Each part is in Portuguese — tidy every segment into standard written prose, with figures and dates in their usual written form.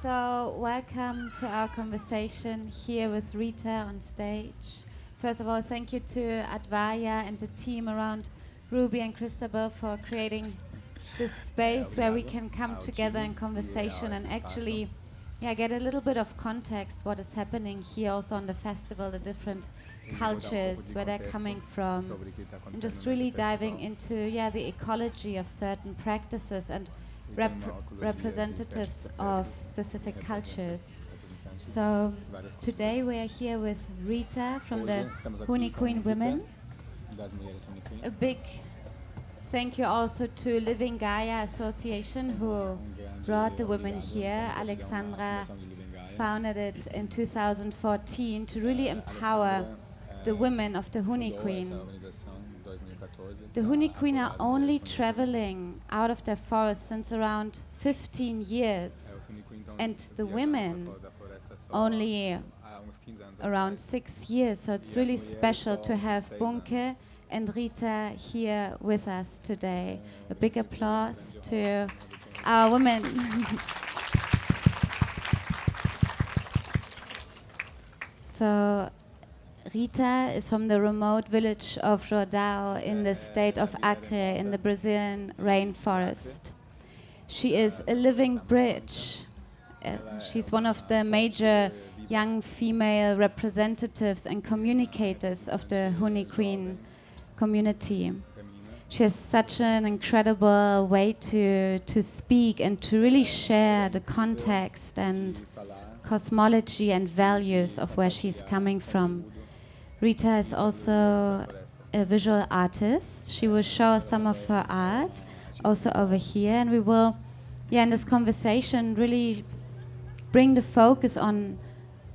So, welcome to our conversation here with Rita on stage. First of all, thank you to Advaya and the team around Ruby and Christabel for creating this space where we can come together in conversation and actually get a little bit of context what is happening here also on the festival, the different cultures, where they're coming from, and just really diving into the ecology of certain practices and representatives of specific cultures. So today we are here with Rita from the Huni Kuin women. A big thank you also to Living Gaia Association who brought the women here. Alexandra founded it in 2014 to really empower the women of the Huni Kuin. The Huni Kuin are only traveling out of their forest since around 15 years, and the women only around 6 years. So it's really special to have Bunke and Rita here with us today. A big applause to our women. So Rita is from the remote village of Jordão in the state of Acre in the Brazilian rainforest. She is a living bridge. She's one of the major young female representatives and communicators of the Huni Kuin community. She has such an incredible way to speak and to really share the context and cosmology and values of where she's coming from. Rita is also a visual artist. She will show us some of her art also over here, and we will, in this conversation, really bring the focus on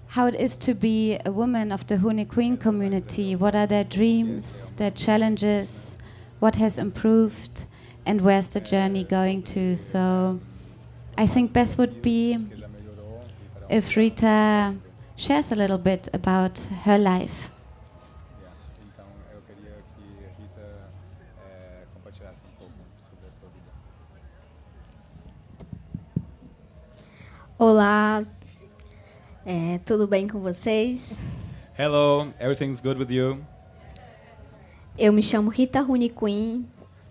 how it is to be a woman of the Huni Kuin community. What are their dreams, their challenges, what has improved, and where's the journey going to? So I think best would be if Rita shares a little bit about her life. Olá, tudo bem com vocês? Hello, everything's good with you? Eu me chamo Rita Huni Kuin.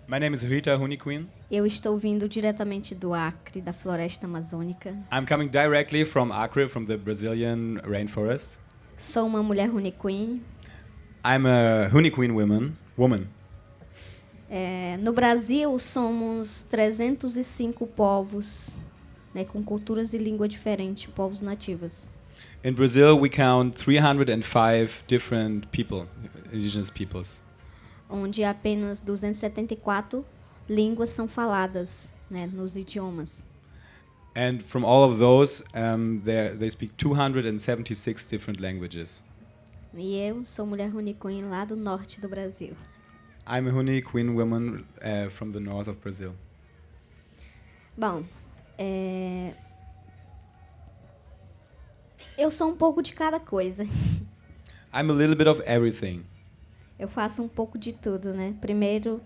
My name is Rita Huni Kuin. Eu estou vindo diretamente do Acre, da floresta amazônica. I'm coming directly from Acre, from the Brazilian rainforest. Sou uma mulher Huni Kuin. I'm a Huni Kuin woman. No Brasil, somos 305 povos, com culturas e língua diferentes, povos nativos. In Brazil, we count 305 different people, indigenous peoples. Onde apenas 274 línguas são faladas, nos idiomas. And from all of those, they speak 276 different languages. E eu sou mulher Huni Kuin lá do norte do Brasil. I'm a Huni Kuin woman from the north of Brazil. Bom, eu sou um pouco de cada coisa. I'm a little bit of everything. Eu faço um pouco de tudo, Primeiro,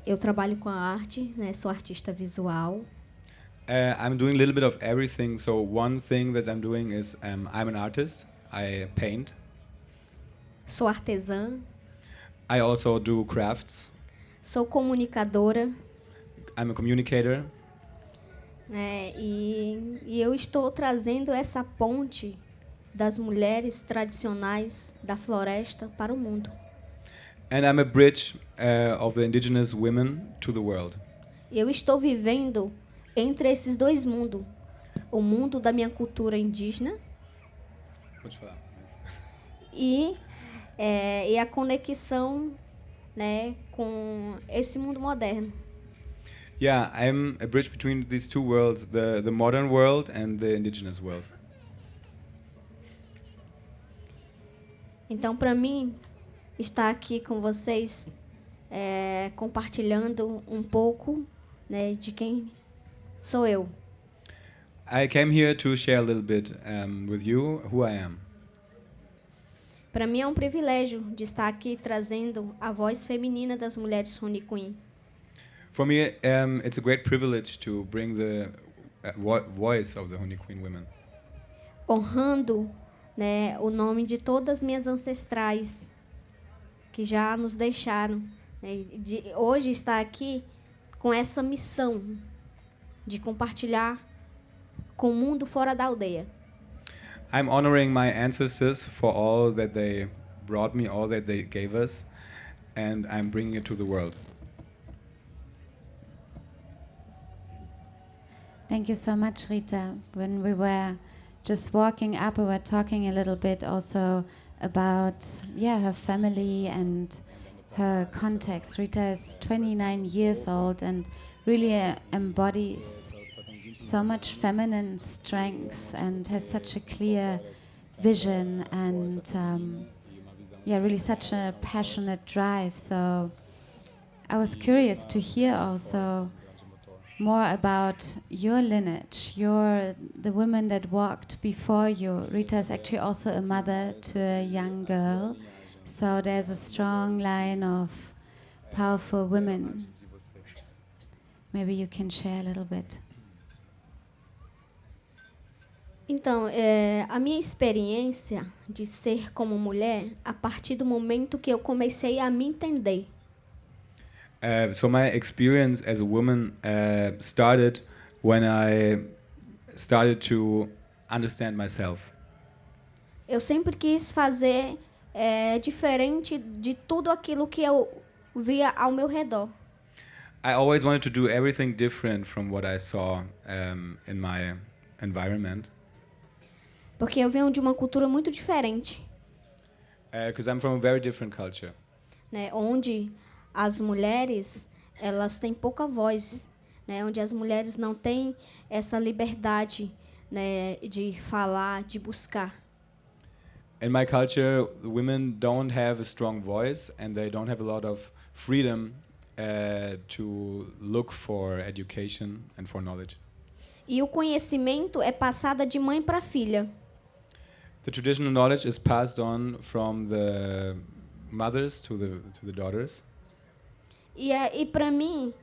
eu trabalho com a arte, sou artista visual. I'm doing a little bit of everything. So one thing that I'm doing is I'm an artist. I paint. Sou artesã. I also do crafts. Sou comunicadora. I'm a communicator. E eu estou trazendo essa ponte das mulheres tradicionais da floresta para o mundo. And I'm a bridge of the indigenous women to the world. Eu estou vivendo entre esses dois mundos. O mundo da minha cultura indígena e a conexão, com esse mundo moderno. Yeah, I'm a bridge between these two worlds, the modern world and the indigenous world. Então, para mim, estar aqui com vocês, compartilhando um pouco, de quem sou eu. I came here to share a little bit with you who I am. Para mim é um privilégio de estar aqui trazendo a voz feminina das mulheres Huni Kuin. For me, it's a great privilege to bring the voice of the Huni Kuin women. honrando, né, o nome de todas as minhas ancestrais que já nos deixaram, né, hoje está aqui com essa missão de compartilhar com o mundo fora da aldeia. I'm honoring my ancestors for all that they brought me, all that they gave us, and I'm bringing it to the world. Thank you so much, Rita. When we were just walking up, we were talking a little bit also about her family and her context. Rita is 29 years old and really embodies so much feminine strength and has such a clear vision and really such a passionate drive. So I was curious to hear also more about your lineage, the women that walked before you. Rita is actually also a mother to a young girl, so there's a strong line of powerful women. Maybe you can share a little bit. Então, a minha experiência de ser como mulher, a partir do momento que eu comecei a me entender. So my experience as a woman started when I started to understand myself. Eu sempre quis fazer diferente de tudo aquilo que eu via ao meu redor. I always wanted to do everything different from what I saw in my environment. Porque eu venho de uma cultura muito diferente, Because I'm from a very different culture. né, onde as mulheres elas têm pouca voz, né, onde as mulheres não têm essa liberdade, né, de falar, de buscar. In my culture, women don't have a strong voice and they don't have a lot of freedom to look for education and for knowledge. E o conhecimento é passado de mãe para filha. The traditional knowledge is passed on from the mothers to the daughters. E para mim,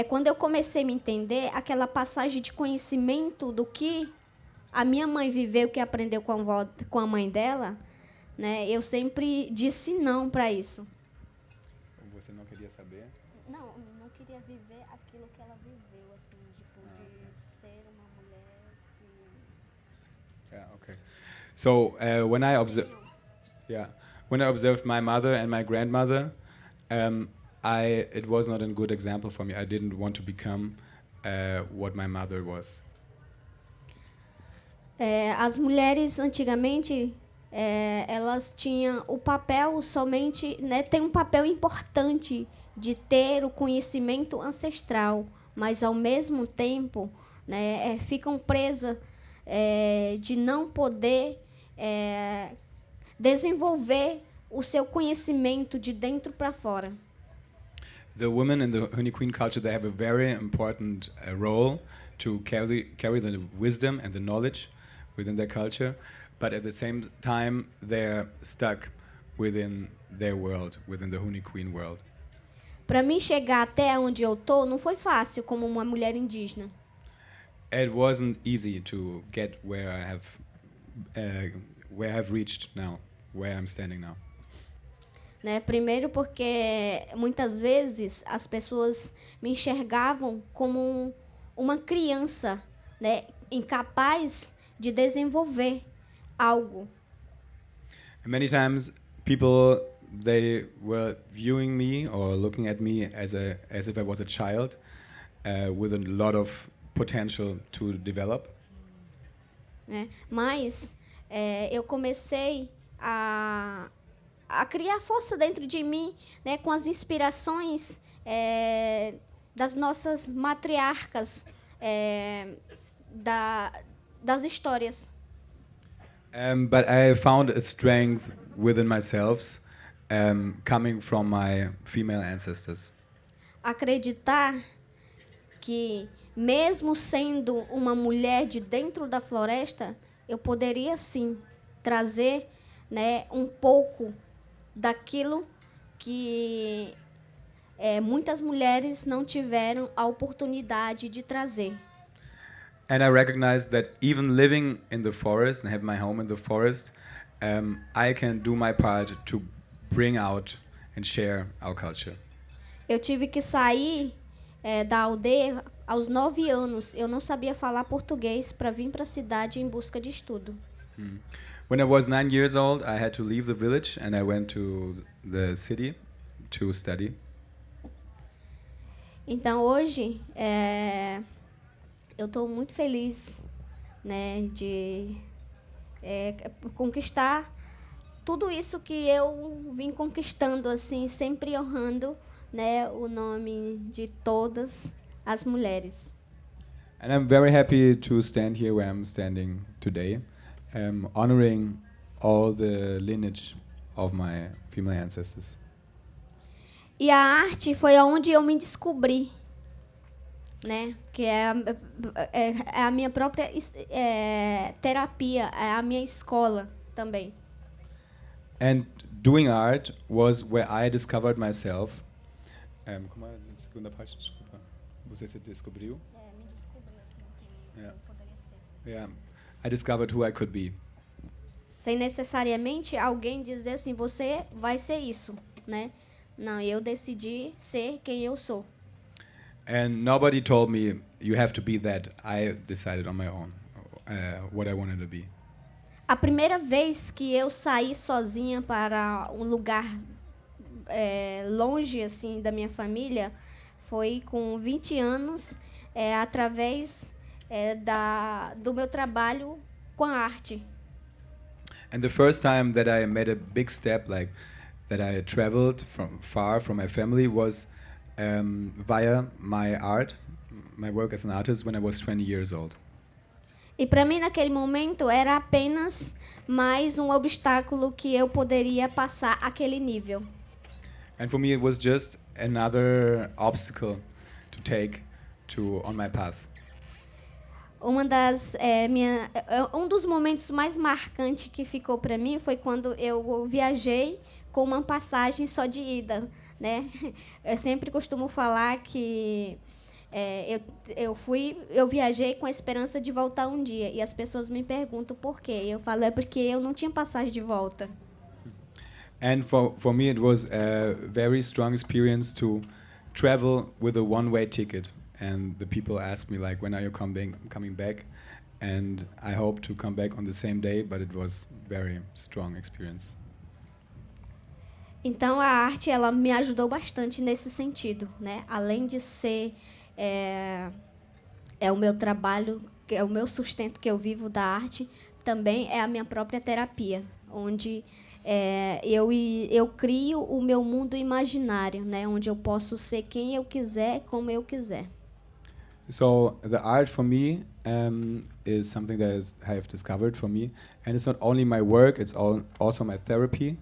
quando eu comecei a me entender, aquela passagem de conhecimento do que a minha mãe viveu, que aprendeu com a mãe dela, né? Eu sempre disse não para isso. Você não queria saber? Não queria viver aquilo que ela viveu, assim, tipo, de ser uma mulher que... Yeah, okay. So when I observed my mother and my grandmother, it was not a good example for me. I didn't want to become what my mother was. As mulheres antigamente elas tinham o papel somente, né, tem um papel importante de ter o conhecimento ancestral, mas ao mesmo tempo, né, ficam presas de não poder desenvolver o seu conhecimento de dentro para fora. The women in the Huni Queen culture, they have a very important role to carry the wisdom and the knowledge within their culture, but at the same time they're stuck within their world, within the Huni Queen world. Para mim chegar até onde eu tô não foi fácil como uma mulher indígena. It wasn't easy to get where I have reached now, where I'm standing now. Né? Primeiro porque muitas vezes as pessoas me enxergavam como uma criança, né, incapaz de desenvolver algo. And many times people, they were viewing me or looking at me as if I was a child with a lot of potential to develop. Né? Mas eu comecei a criar força dentro de mim, né, com as inspirações das nossas matriarcas, das histórias. But I found a strength within myself coming from my female ancestors. Acreditar que, mesmo sendo uma mulher de dentro da floresta, eu poderia sim trazer, né, um pouco daquilo que muitas mulheres não tiveram a oportunidade de trazer. And I recognized that even living in the forest and have my home in the forest, I can do my part to bring out and share our culture. Eu tive que sair da aldeia aos 9 anos. Eu não sabia falar português para vir para a cidade em busca de estudo. When I was 9 years old, I had to leave the village and I went to the city to study. Então hoje eu estou muito feliz, né, de conquistar tudo isso que eu vim conquistando, assim, sempre honrando, né, o nome de todas as mulheres. And I'm very happy to stand here where I'm standing today, honoring all the lineage of my female ancestors. E a arte foi onde eu me descobri, né? Que é a minha própria terapia, é a minha escola também. And doing art was where I discovered myself. Como é a segunda parte? Desculpa. Você se descobriu? Me descobri assim, Yeah. eu poderia ser. Yeah. I discovered who I could be. Sem necessariamente alguém dizer assim, você vai ser isso, né? Não, eu decidi ser quem eu sou. And nobody told me, you have to be that. I decided on my own what I wanted to be. A primeira vez que eu saí sozinha para um lugar longe assim da minha família foi com 20 anos, através do meu trabalho com a arte. And the first time that I made a big step, like that I traveled from far from my family, was via my art, my work as an artist, when I was 20 years old. E para mim naquele momento era apenas mais um obstáculo que eu poderia passar aquele nível. And for me, it was just another obstacle to take on my path. Um dos momentos mais marcantes que ficou para mim foi quando eu viajei com uma passagem só de ida, né? Eu sempre costumo falar que eu viajei com a esperança de voltar um dia e as pessoas me perguntam por quê. Eu falo porque eu não tinha passagem de volta. And for me, it was a very strong experience to travel with a one-way ticket. And the people asked me, like, when are you coming back? And I hope to come back on the same day, but it was very strong experience. Então a arte ela me ajudou bastante nesse sentido, né? Além de ser o meu trabalho, que é o meu sustento que eu vivo da arte, também é a minha própria terapia, onde eu crio o meu mundo imaginário, né? Onde eu posso ser quem eu quiser, como eu quiser. So the art for me is something that I have discovered for me, and it's not only my work; it's also my therapy.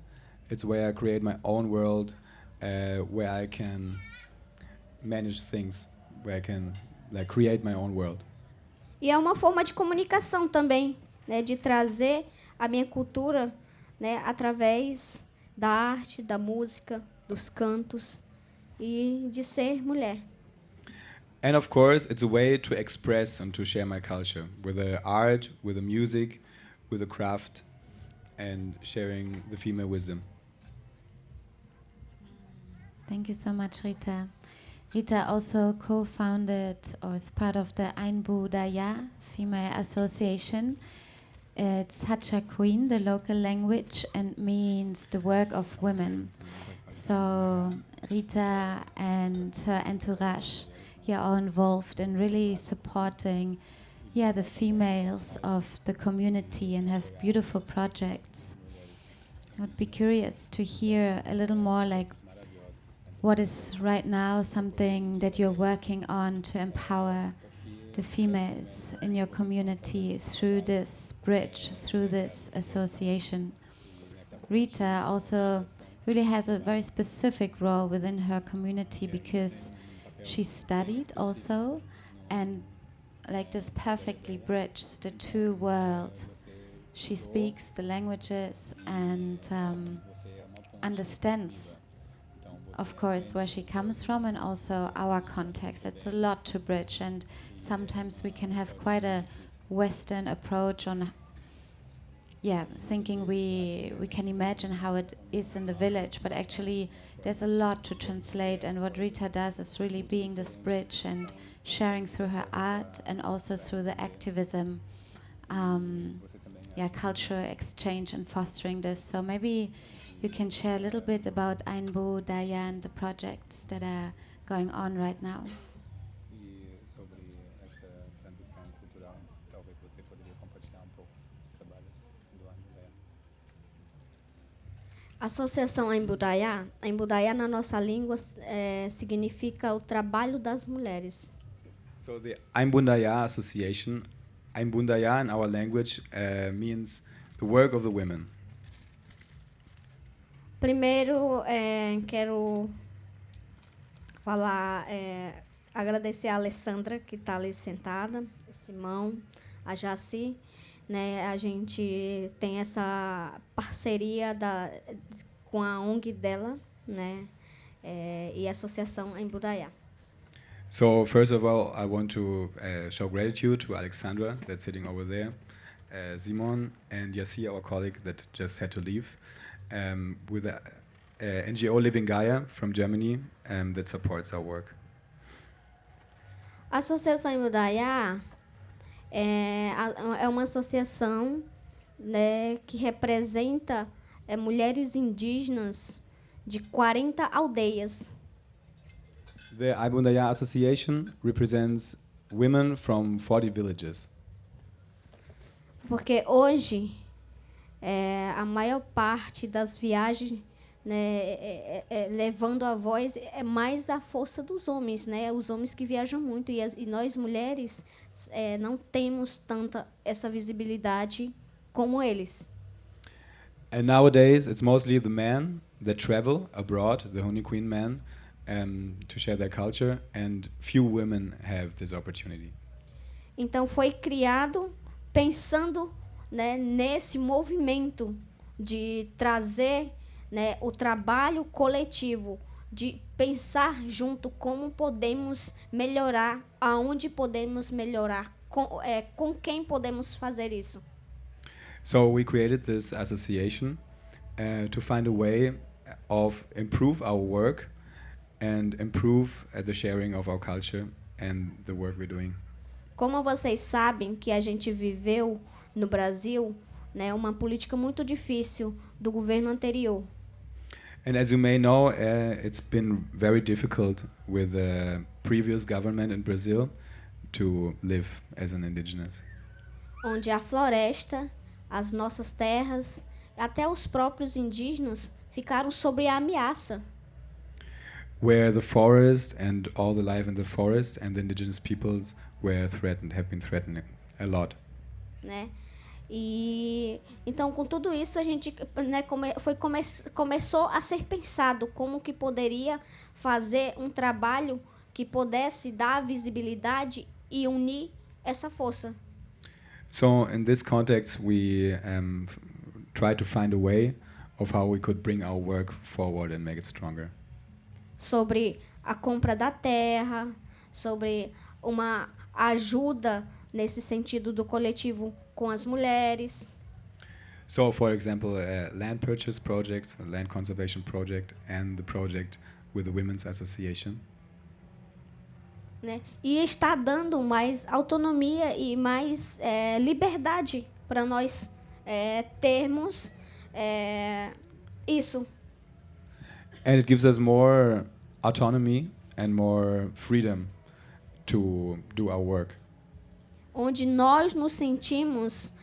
It's where I create my own world, where I can manage things, where I can create my own world. E é uma forma de comunicação também, né? De trazer a minha cultura, né? Através da arte, da música, dos cantos e de ser mulher. And of course, it's a way to express and to share my culture with the art, with the music, with the craft, and sharing the female wisdom. Thank you so much, Rita. Rita also co-founded or is part of the advaya.life female association. It's Hacha Kuin, the local language, and means the work of women. So Rita and her entourage are all involved in really supporting the females of the community and have beautiful projects. I would be curious to hear a little more like what is right now something that you're working on to empower the females in your community through this bridge, through this association. Rita also really has a very specific role within her community because she studied also and like this perfectly bridges the two worlds. She speaks the languages and understands of course, where she comes from and also our context. It's a lot to bridge, and sometimes we can have quite a Western approach on thinking we can imagine how it is in the village, but actually there's a lot to translate, and what Rita does is really being this bridge and sharing through her art and also through the activism, cultural exchange and fostering this. So maybe you can share a little bit about advaya and the projects that are going on right now. E sobre essa transição cultural, talvez você poderia compartilhar pouco sobre os trabalhos do advaya. Associação advaya na nossa língua significa o trabalho das mulheres. So the Einbundaya Association, Einbundaya in our language means the work of the women. Primeiro, quero falar, agradecer a Alessandra, que está ali sentada, o Simão, a Jaci. Né, a gente tem essa parceria com a ONG dela, né, e a Associação advaya. So first of all, I want to show gratitude to Alexandra, that's sitting over there, Simon, and Yassi, our colleague that just had to leave, with the NGO Living Gaia from Germany that supports our work. A Associação advaya é uma associação, né, que representa mulheres indígenas de 40 aldeias. The Einbundaya Association represents women from 40 villages. Porque hoje a maior parte das viagens, né, levando a voz é mais a força dos homens, né? Os homens que viajam muito e nós mulheres não temos tanta essa visibilidade como eles. And nowadays, it's mostly the men that travel abroad, the Huni Queen men, to share their culture, and few women have this opportunity. Então foi criado pensando, né, nesse movimento de trazer, né, o trabalho coletivo, de pensar junto como podemos melhorar, aonde podemos melhorar, com quem podemos fazer isso. So we created this association to find a way of improve our work and improve the sharing of our culture and the work we're doing. Como vocês sabem que a gente viveu no Brasil, né, uma política muito difícil do governo anterior. And as you may know, it's been very difficult with the previous government in Brazil to live as an indigenous. Onde a floresta, as nossas terras, até os próprios indígenas ficaram sob a ameaça. Where the forest and all the life in the forest and the indigenous peoples have been threatened a lot. Né? E então com tudo isso a gente, né, começou a ser pensado como que poderia fazer um trabalho que pudesse dar visibilidade e unir essa força. So in this context, we tried to find a way of how we could bring our work forward and make it stronger. Sobre a compra da terra, sobre uma ajuda nesse sentido do coletivo com as mulheres. So, for example, land purchase projects, a land conservation project, and the project with the Women's Association. Né? E está dando mais autonomia e mais liberdade para nós termos isso. And it gives us more autonomy and more freedom to do our work. Onde nós nos sentimos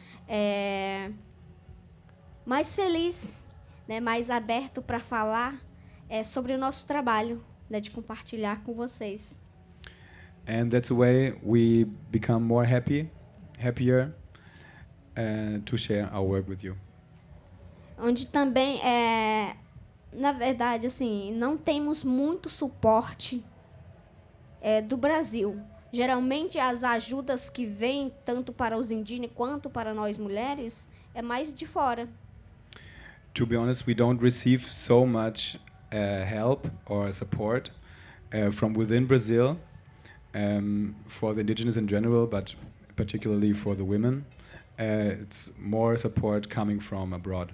mais felizes, né, mais aberto para falar sobre o nosso trabalho, né, de compartilhar com vocês. And that's the way we become more happier to share our work with you. Onde também, na verdade, assim, não temos muito suporte do Brasil. Geralmente, as ajudas que vêm, tanto para os indígenas quanto para nós mulheres, é mais de fora. To be honest, we don't receive so much help or support from within Brazil for the indigenous in general, but particularly for the women. It's more support coming from abroad.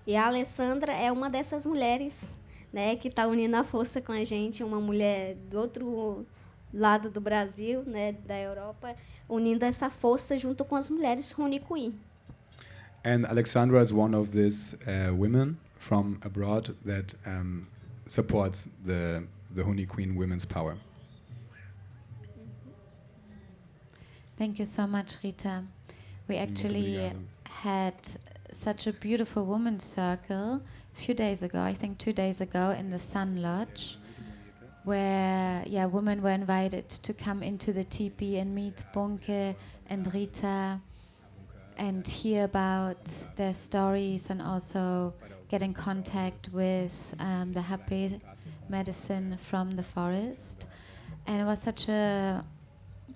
E a Alessandra é uma dessas mulheres, né, que está unindo a força com a gente, uma mulher do outro lado do Brasil, né, da Europa, unindo essa força junto com as mulheres Huni Kuin. And Alexandra is one of these women from abroad that supports the Huni Queen women's power. Thank you so much, Rita. We actually obrigado. had such a beautiful women's circle a few days ago, I think 2 days ago, in the Sun Lodge, where women were invited to come into the teepee and meet Bunke and Rita and hear about their stories and also get in contact with the happy medicine from the forest. And it was such a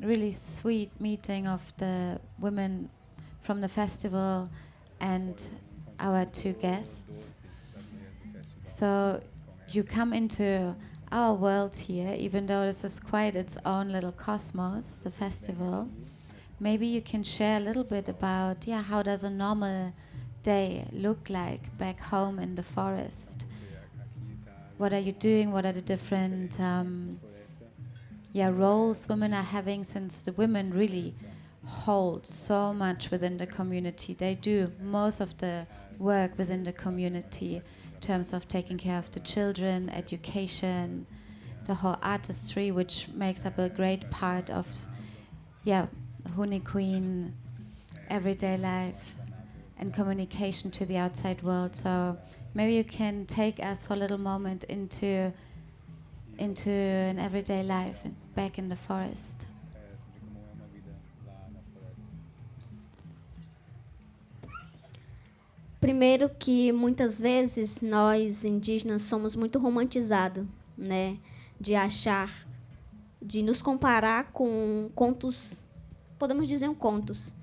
really sweet meeting of the women from the festival and our two guests. So you come into our world here, even though this is quite its own little cosmos, the festival. Maybe you can share a little bit about, how does a normal day look like back home in the forest? What are you doing? What are the different roles women are having, since the women really hold so much within the community. They do most of the work within the community in terms of taking care of the children, education, the whole artistry, which makes up a great part of Huni Queen everyday life and communication to the outside world. So maybe you can take us for a little moment into an everyday life back in the forest. Primeiro que muitas vezes nós indígenas somos muito romantizados, né, de nos comparar com contos, podemos dizer contos,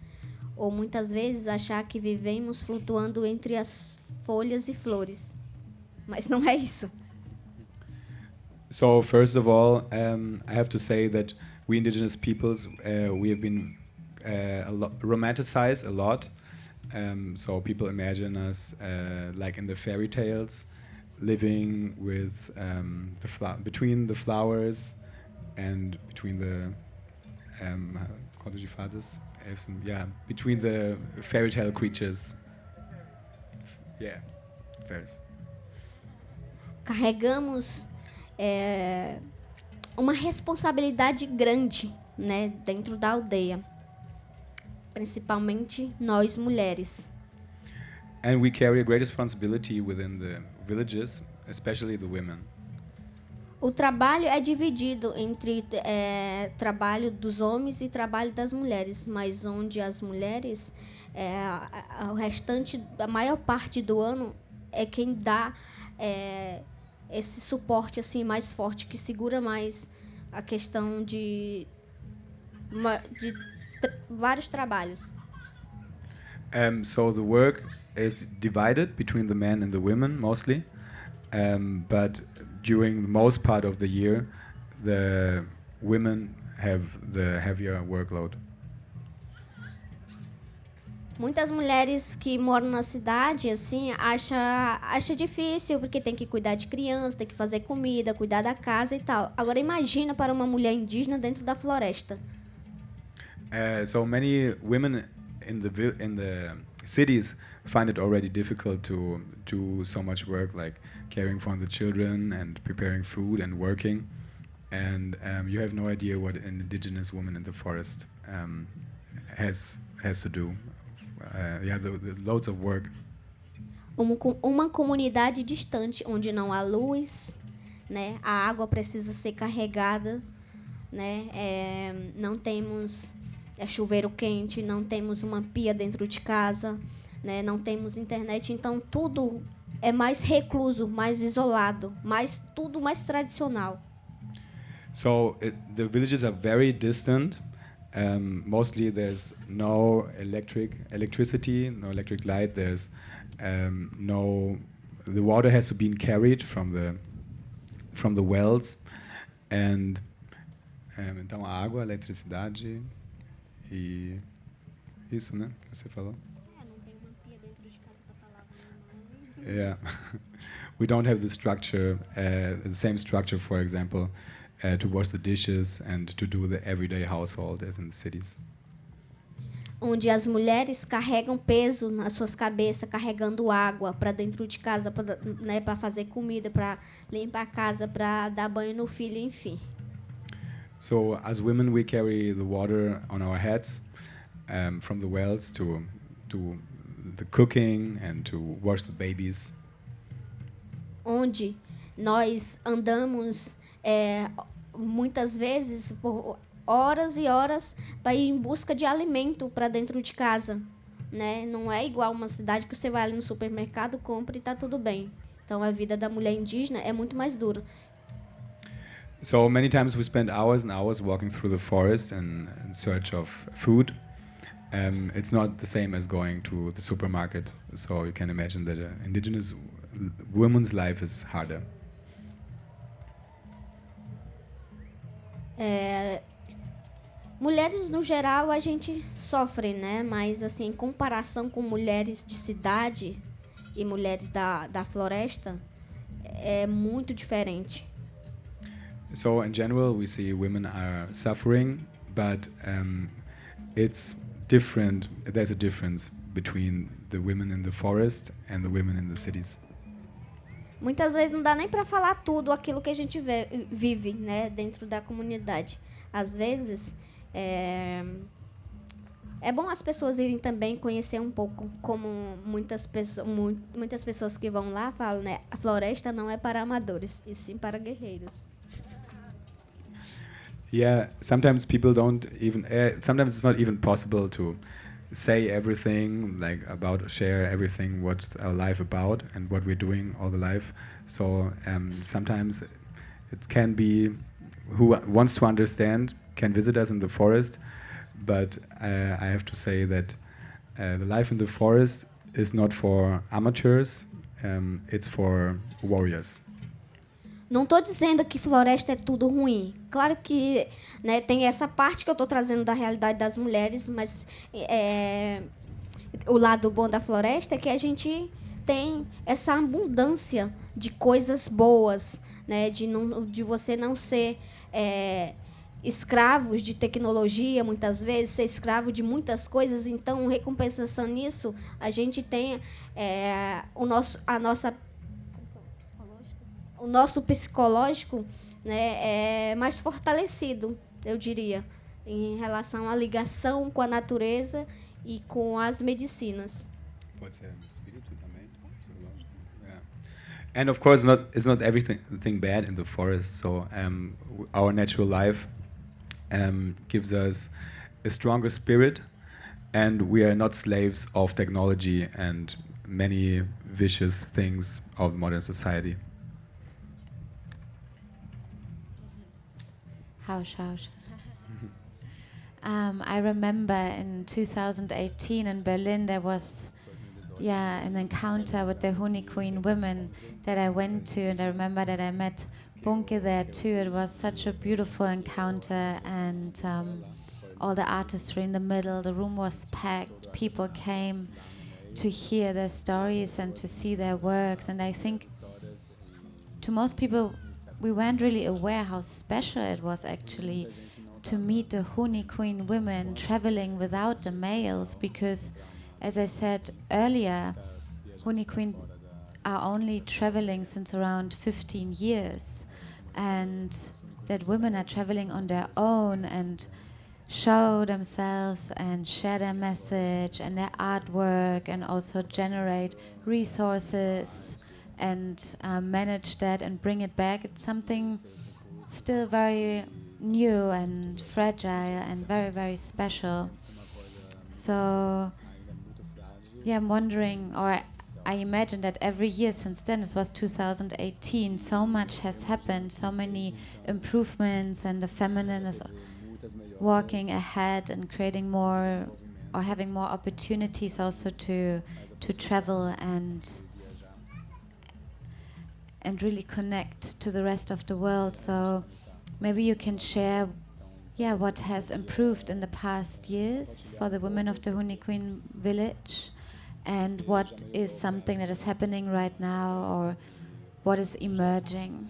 ou muitas vezes achar que vivemos flutuando entre as folhas e flores, mas não é isso. So first of all, I have to say that we indigenous peoples, we have been romanticized a lot. So people imagine us like in the fairy tales, living with between the flowers and between the contos de fadas, between the fairy tale creatures. Fairies. Carregamos uma responsabilidade grande, né, dentro da aldeia, principalmente nós mulheres. And we carry a great responsibility within the villages, especially the women. O trabalho é dividido entre trabalho dos homens e trabalho das mulheres, mas onde as mulheres, o restante, a maior parte do ano, é quem dá esse suporte assim mais forte, que segura mais a questão de vários trabalhos. So the work is divided between the men and the women mostly, but during the most part of the year, the women have the heavier workload. Muitas mulheres que moram na cidade assim acha difícil, porque tem que cuidar de criança, tem que fazer comida, cuidar da casa e tal. Agora imagina para uma mulher indígena dentro da floresta. So many women in the cities find it already difficult to do so much work, like caring for the children and preparing food and working. And you have no idea what an indigenous woman in the forest has to do. The loads of work. Uma comunidade distante, onde não há luz, né? A água precisa ser carregada, né? Não temos chuveiro quente, não temos uma pia dentro de casa, né? Não temos internet, então tudo é mais recluso, mais isolado, tudo mais tradicional. So the villages are very distant. Mostly there's no electricity, no electric light. There's no the water has to be carried from the wells, and então a água, a eletricidade e isso, né? Que você falou. Yeah, we don't have the structure, the same structure, for example, to wash the dishes and to do the everyday household as in the cities. Onde as mulheres carregam peso nas suas cabeças, carregando água para dentro de casa, para, né, para fazer comida, para limpar a casa, para dar banho no filho, enfim. So as women, we carry the water on our heads, from the wells to the cooking and to wash the babies. Onde nós andamos muitas vezes por horas e horas para ir em busca de alimento para dentro de casa, né? Não é igual uma cidade que você vai ali no supermercado, compra e tá tudo bem. Então a vida da mulher indígena é muito mais dura. So many times we spend hours and hours walking through the forest in search of food. It's not the same as going to the supermarket. So you can imagine that an indigenous woman's life is harder. Mulheres no geral a gente sofre, né? Mas assim, em comparação com mulheres de cidade e mulheres da floresta, é muito diferente. So in general, we see women are suffering, but it's different. There's a difference between the women in the forest and the women in the cities. Muitas vezes não dá nem para falar tudo aquilo que a gente vive, né, dentro da comunidade. Às vezes é bom as pessoas irem também conhecer um pouco, como muitas pessoas que vão lá falam, né, a floresta não é para amadores, e sim para guerreiros. Yeah, sometimes people don't even. Sometimes it's not even possible to say everything, like share everything what's our life about and what we're doing all the life. So sometimes it can be who wants to understand can visit us in the forest, but I have to say that the life in the forest is not for amateurs. It's for warriors. Não estou dizendo que floresta é tudo ruim. Claro que, né, tem essa parte que eu estou trazendo da realidade das mulheres, mas o lado bom da floresta é que a gente tem essa abundância de coisas boas, né, de você não ser escravos de tecnologia, muitas vezes, ser escravo de muitas coisas. Então, em recompensação nisso, a gente tem o nosso psicológico, né, é mais fortalecido, eu diria, em relação à ligação com a natureza e com as medicinas. Pode ser espírito também, psicológico. Yeah. And of course, it's not everything bad in the forest. So our natural life gives us a stronger spirit, and we are not slaves of technology and many vicious things of modern society. Hausch. I remember in 2018 in Berlin there was an encounter with the Huni Kuin women that I went to, and I remember that I met Bunke there too. It was such a beautiful encounter, and all the artistry in the middle, the room was packed, people came to hear their stories and to see their works, and I think to most people we weren't really aware how special it was actually to meet the Huni Kuin women traveling without the males, because, as I said earlier, Huni Kuin are only traveling since around 15 years, and that women are traveling on their own and show themselves and share their message and their artwork and also generate resources and manage that and bring it back. It's something still very new and fragile and very, very special. So, yeah, I'm wondering, or I imagine that every year since then, this was 2018, so much has happened, so many improvements, and the feminine is walking ahead and creating more, or having more opportunities also to travel and really connect to the rest of the world. So maybe you can share, what has improved in the past years for the women of the Huni Kuin village, and what is something that is happening right now, or what is emerging.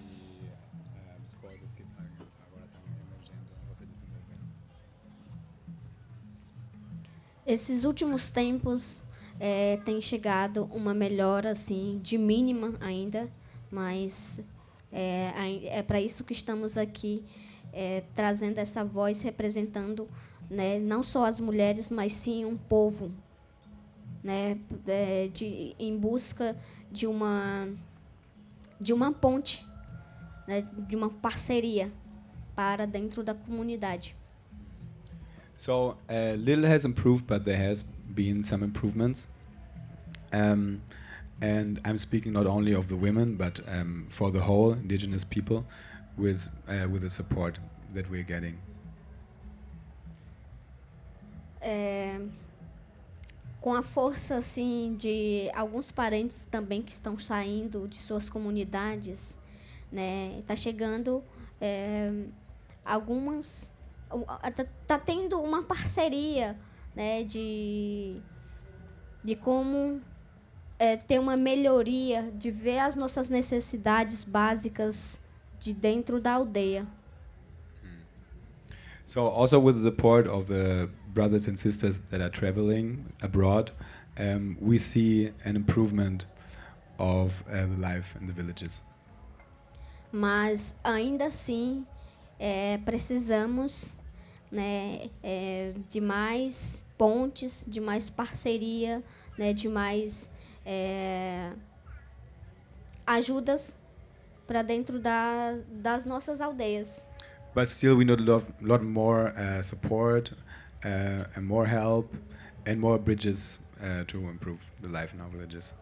Esses últimos tempos tem chegado uma melhora assim, de mínima ainda, mas é para isso que estamos aqui, trazendo essa voz, representando, né, não só as mulheres, mas sim um povo, né, em busca de uma ponte, né, de uma parceria para dentro da comunidade. So little has improved, but there has been some improvements. And I'm speaking not only of the women, but for the whole indigenous people, with the support that we're getting. Com a força assim de alguns parentes também que estão saindo de suas comunidades, né, está chegando algumas, tá tendo uma parceria, né, de como ter uma melhoria, de ver as nossas necessidades básicas de dentro da aldeia. So also with the support of the brothers and sisters that are traveling abroad, we see an improvement of the life in the villages. Mas ainda assim precisamos, né, de mais pontes, de mais parceria, né, de mais ajudas para dentro das nossas aldeias. But still, we need a lot more support, and more help, and more bridges to improve the life in our villages.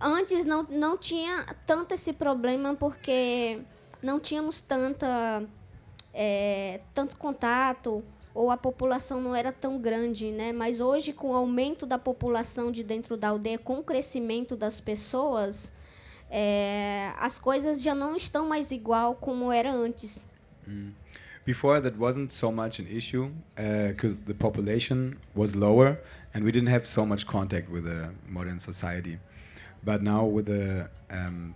Antes não tinha tanto esse problema porque não tínhamos tanto contato, ou a população não era tão grande, né? Mas hoje, com o aumento da população de dentro da aldeia, com o crescimento das pessoas, as coisas já não estão mais igual como era antes. Before, that wasn't so much an issue because the population was lower and we didn't have so much contact with the modern society. But now, with the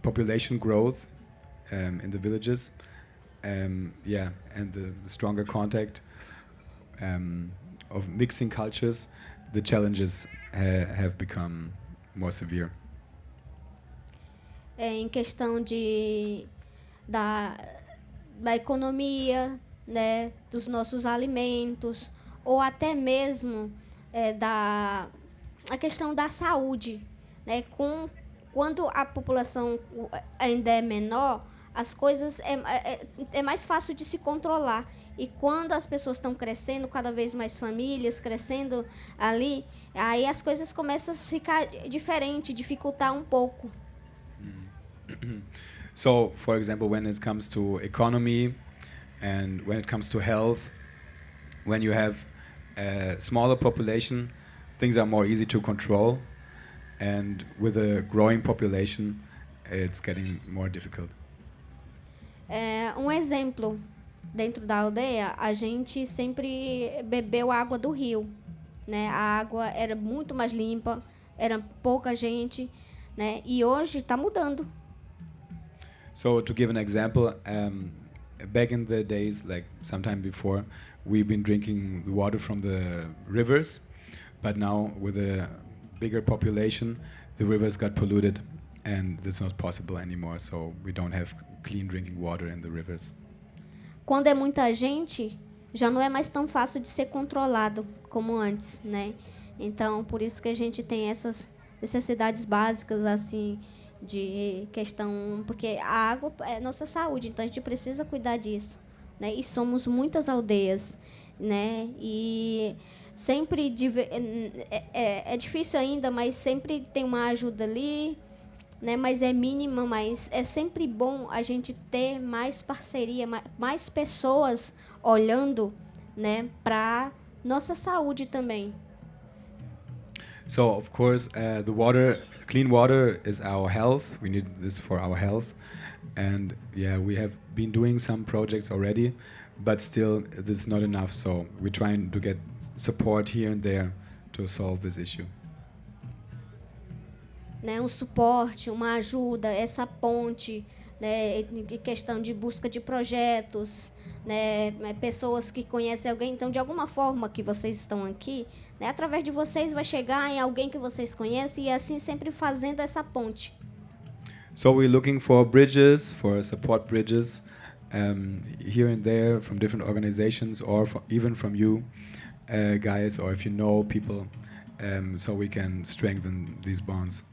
population growth in the villages, and the stronger contact of mixing cultures, the challenges have become more severe. Em questão da economia, né, dos nossos alimentos, ou até mesmo a questão da saúde, né? Quando a população ainda é menor, as coisas é mais fácil de se controlar. E quando as pessoas estão crescendo, cada vez mais famílias crescendo ali, aí as coisas começam a ficar diferente, dificultar um pouco. So, for example, when it comes to economy and when it comes to health, when you have a smaller population, things are more easy to control. And with a growing population, it's getting more difficult. Um exemplo, dentro da aldeia, a gente sempre bebeu água do rio, né? A água era muito mais limpa, era pouca gente, né? E hoje está mudando. So to give an example, back in the days, like sometime before, we've been drinking the water from the rivers, but now with a bigger population, the rivers got polluted, and it's not possible anymore. So we don't have clean drinking water in the rivers. Quando é muita gente, já não é mais tão fácil de ser controlado como antes, né? Então, por isso que a gente tem essas necessidades básicas, assim, de questão, porque a água é nossa saúde, então a gente precisa cuidar disso, né? E somos muitas aldeias, né? E sempre é difícil ainda, mas sempre tem uma ajuda ali, né? Mas é mínima, mas é sempre bom a gente ter mais parceria, mais pessoas olhando, né, para nossa saúde também. So of course, the water, clean water, is our health. We need this for our health, and yeah, we have been doing some projects already, but still, this is not enough. So we're trying to get support here and there to solve this issue. Né, um suporte, uma ajuda, essa ponte, né, de questão de busca de projetos, né, pessoas que conhecem alguém. Então, de alguma forma que vocês estão aqui, né, através de vocês vai chegar em alguém que vocês conhecem e assim sempre fazendo essa ponte. So we're looking for bridges, for support bridges, here and there from different organizations, or even from you, guys, or if you know people, so we can strengthen these bonds.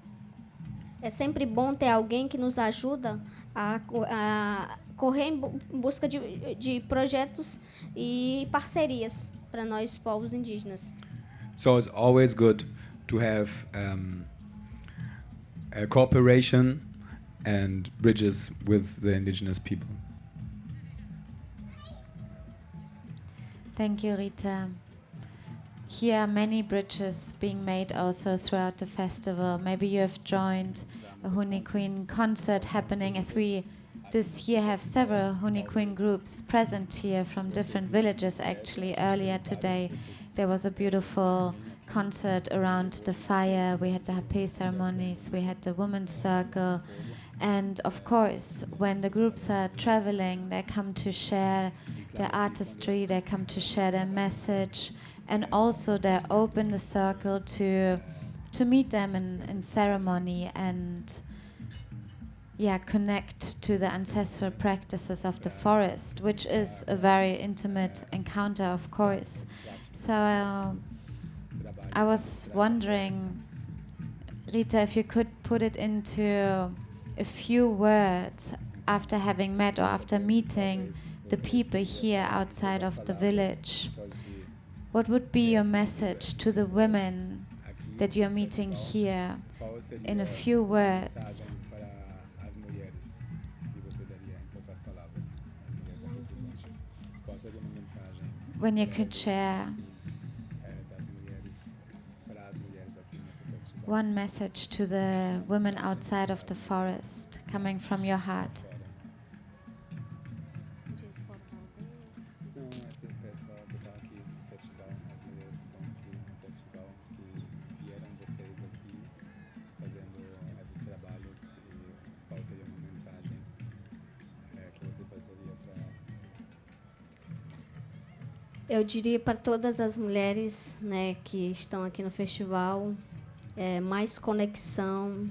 É sempre bom ter alguém que nos ajuda a correr em busca de projetos e parcerias para nós, povos indígenas. So it's always good to have a cooperation and bridges with the indigenous people. Thank you, Rita. Here are many bridges being made also throughout the festival. Maybe you have joined a Huni Kuin concert happening, as we this year have several Huni Kuin groups present here from different villages. Actually, earlier today there was a beautiful concert around the fire. We had the hape ceremonies, we had the women's circle, and of course when the groups are traveling, they come to share their artistry, they come to share their message, and also they open the circle to meet them in ceremony and connect to the ancestral practices of the forest, which is a very intimate encounter, of course. So I was wondering, Rita, if you could put it into a few words after having met or after meeting the people here outside of the village. What would be your message to the women that you are meeting here in a few words? When you could share one message to the women outside of the forest, coming from your heart. Eu diria para todas as mulheres, né, que estão aqui no festival, mais conexão,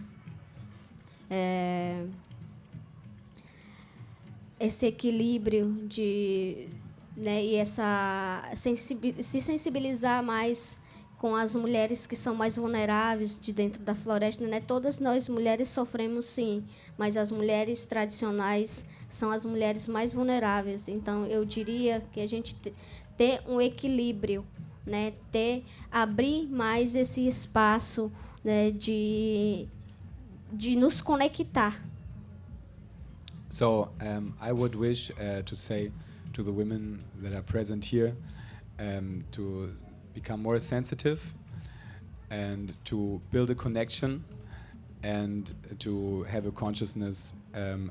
esse equilíbrio né, e essa se sensibilizar mais com as mulheres que são mais vulneráveis de dentro da floresta, né? Todas nós mulheres sofremos, sim, mas as mulheres tradicionais são as mulheres mais vulneráveis. Então, eu diria que a gente ter um equilíbrio, né? Abrir mais esse espaço, né, de nos conectar. So I would wish to say to the women that are present here to become more sensitive and to build a connection and to have a consciousness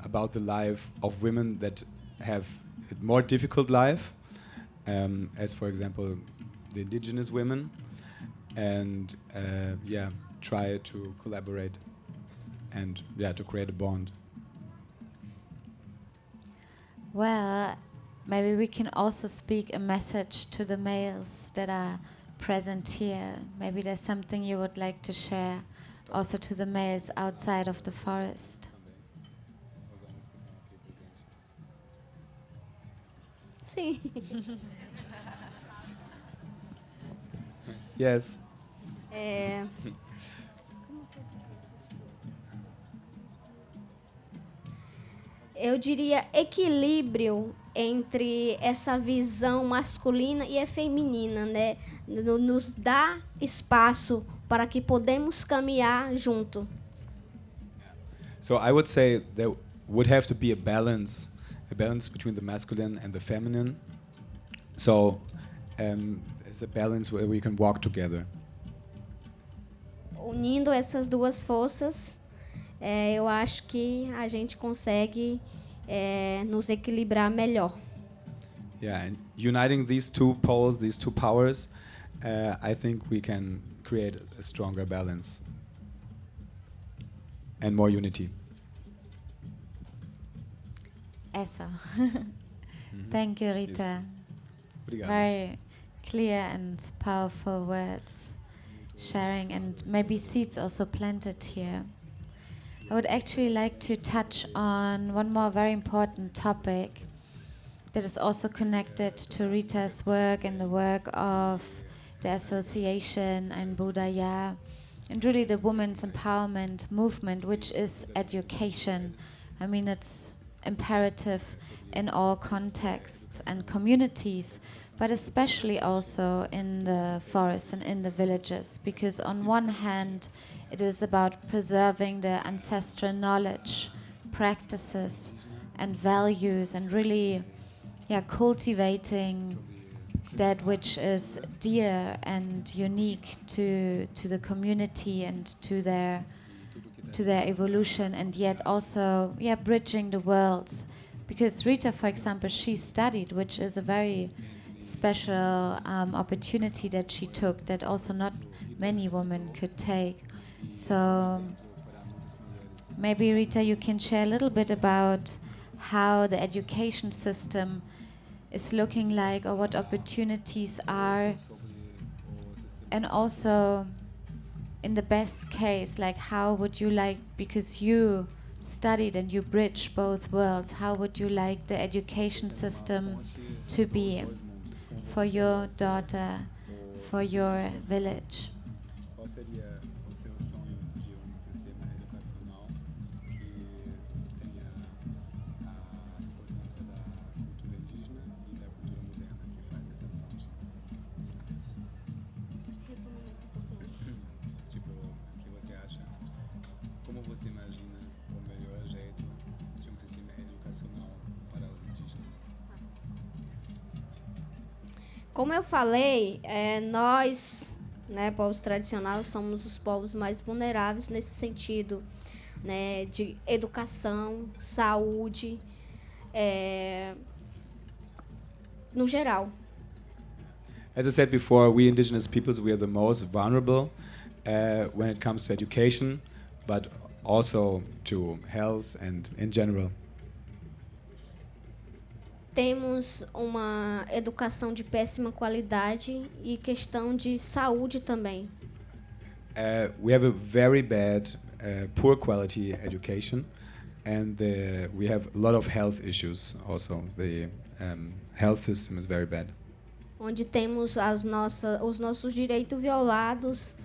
about the life of women that have a more difficult life, as for example the indigenous women, and try to collaborate and to create a bond. Well, maybe we can also speak a message to the males that are present here. Maybe there's something you would like to share also to the males outside of the forest. Sim. Yes. Eu diria equilíbrio entre essa visão masculina e a feminina, né? Nos dá espaço para que podemos caminhar junto. So I would say there would have to be a balance between the masculine and the feminine. So it's a balance where we can walk together. unindo essas duas forças, eu acho que a gente consegue nos equilibrar melhor. Yeah, and uniting these two poles, these two powers, I think we can create a stronger balance and more unity. É só. Thank you, Rita. Obrigado. Very clear and powerful words, sharing, and maybe seeds also planted here. I would actually like to touch on one more very important topic that is also connected to Rita's work and the work of the association and Budaya, and really the women's empowerment movement, which is education. I mean, it's imperative in all contexts and communities, but especially also in the forests and in the villages, because on one hand, it is about preserving the ancestral knowledge, practices, and values, and really cultivating that which is dear and unique to the community and to their evolution, and yet also bridging the worlds. Because Rita, for example, she studied, which is a very special opportunity that she took, that also not many women could take. So maybe Rita, you can share a little bit about how the education system is looking like, or what opportunities are, and also in the best case, like how would you like, because you studied and you bridge both worlds, how would you like the education system to be for your daughter, for your village? Qual seria o seu sonho de sistema educacional que tenha a importância da cultura indígena e da cultura moderna, que faz essa ponte? Tipo, o que você acha? Como você imagina o melhor jeito de sistema educacional para os indígenas? Como eu falei, nós, povos tradicionais, somos os povos mais vulneráveis nesse sentido, de educação, saúde, no geral. As I said before, we indigenous peoples, we are the most vulnerable when it comes to education, but also to health and in general. Temos uma educação de péssima qualidade e questão de saúde também. We have a very bad, poor quality education, and we have a lot of health issues also. The health system is very bad. Onde temos os nossos direitos violados,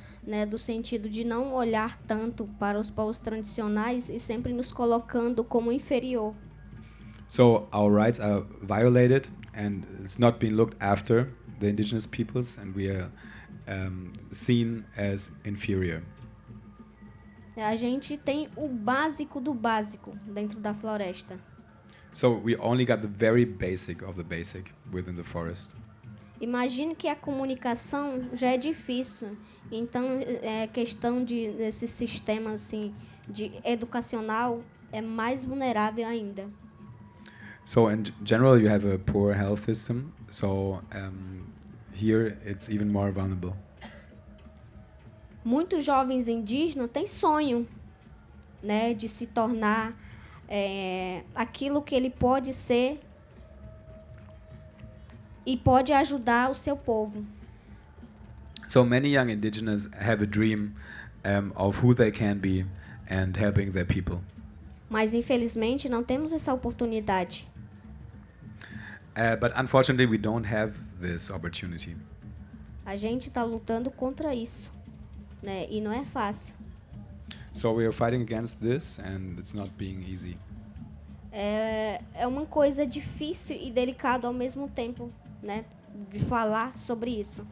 do sentido de não olhar tanto para os povos tradicionais e sempre nos colocando como inferior. So our rights are violated, and it's not being looked after, the indigenous peoples, and we are seen as inferior. A gente tem o básico do básico dentro da floresta. So we only got the very basic of the basic within the forest. Imagine que a comunicação já é difícil, então questão desse sistema assim de educacional é mais vulnerável ainda. So in general, you have a poor health system. So here it's even more vulnerable. Muitos jovens indígenas têm sonho, de se tornar aquilo que ele pode ser e pode ajudar o seu povo. So many young indigenous have a dream of who they can be and helping their people. Mas infelizmente não temos essa oportunidade. But unfortunately, we don't have this opportunity. A gente está lutando contra isso, e não é fácil. So we are fighting against this, and it's not being easy. É uma coisa difícil e delicada ao mesmo tempo, de falar sobre isso.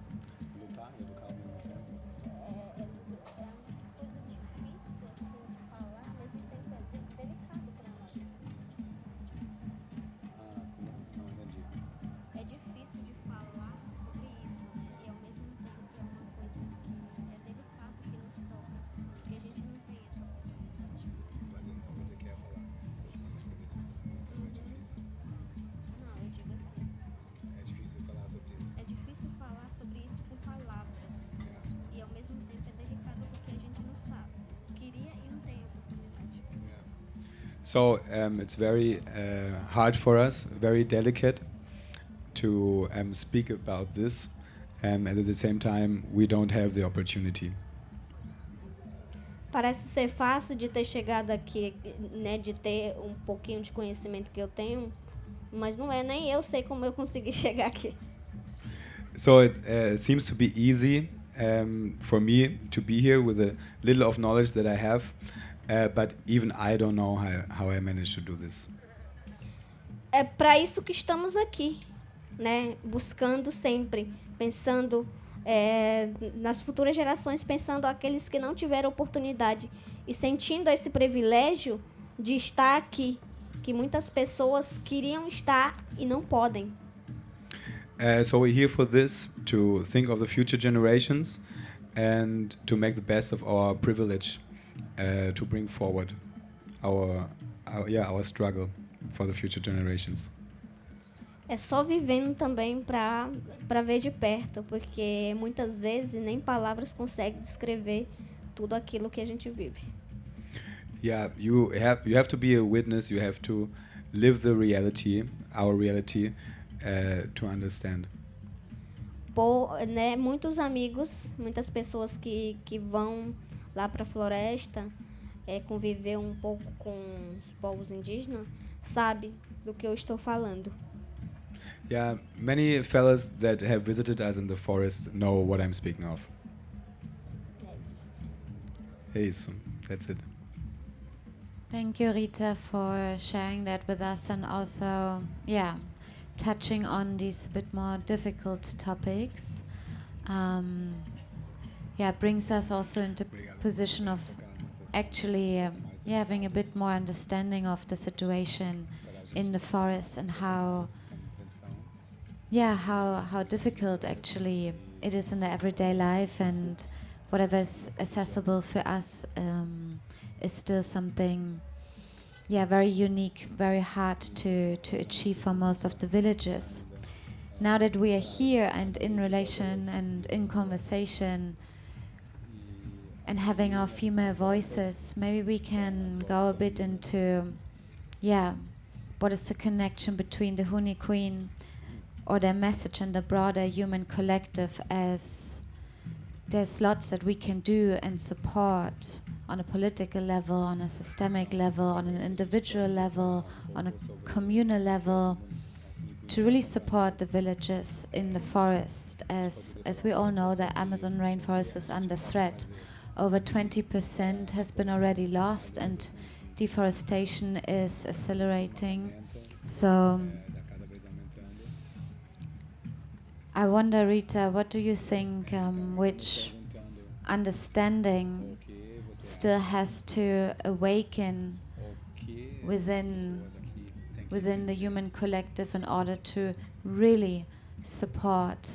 So it's very hard for us, very delicate to speak about this, and at the same time we don't have the opportunity. Parece ser fácil de ter chegado aqui, né, de ter um pouquinho de conhecimento que eu tenho, mas não é, nem eu sei como eu consegui chegar aqui. So it seems to be easy for me to be here with a little of knowledge that I have, but even I don't know how I managed to do this. É para isso que estamos aqui, né, buscando sempre, pensando nas futuras gerações, pensando aqueles que não tiveram oportunidade e sentindo esse privilégio de estar aqui, que muitas pessoas queriam estar e não podem. So we're here for this, to think of the future generations and to make the best of our privilege, to bring forward our struggle for the future generations. É só vivendo também para ver de perto, porque muitas vezes nem palavras conseguem descrever tudo aquilo que a gente vive. Yeah, you have to be a witness. You have to live the reality, our reality, to understand. Né, muitos amigos, muitas pessoas que vão lá para a floresta, conviver um pouco com os povos indígenas, sabem do que eu estou falando. Yeah, many fellows that have visited us in the forest know what I'm speaking of. É isso. That's it. Thank you, Rita, for sharing that with us and also, touching on these a bit more difficult topics. It brings us also into position of actually having a bit more understanding of the situation in the forest and how difficult actually it is in the everyday life, and whatever is accessible for us is still something very unique, very hard to achieve for most of the villages. Now that we are here and in relation and in conversation and having our female voices, maybe we can go a bit into what is the connection between the Huni Queen or their message and the broader human collective, as there's lots that we can do and support on a political level, on a systemic level, on an individual level, on a communal level, to really support the villages in the forest. As we all know, the Amazon rainforest is under threat. Over 20% has been already lost, and deforestation is accelerating. So I wonder, Rita, what do you think, which understanding still has to awaken within the human collective in order to really support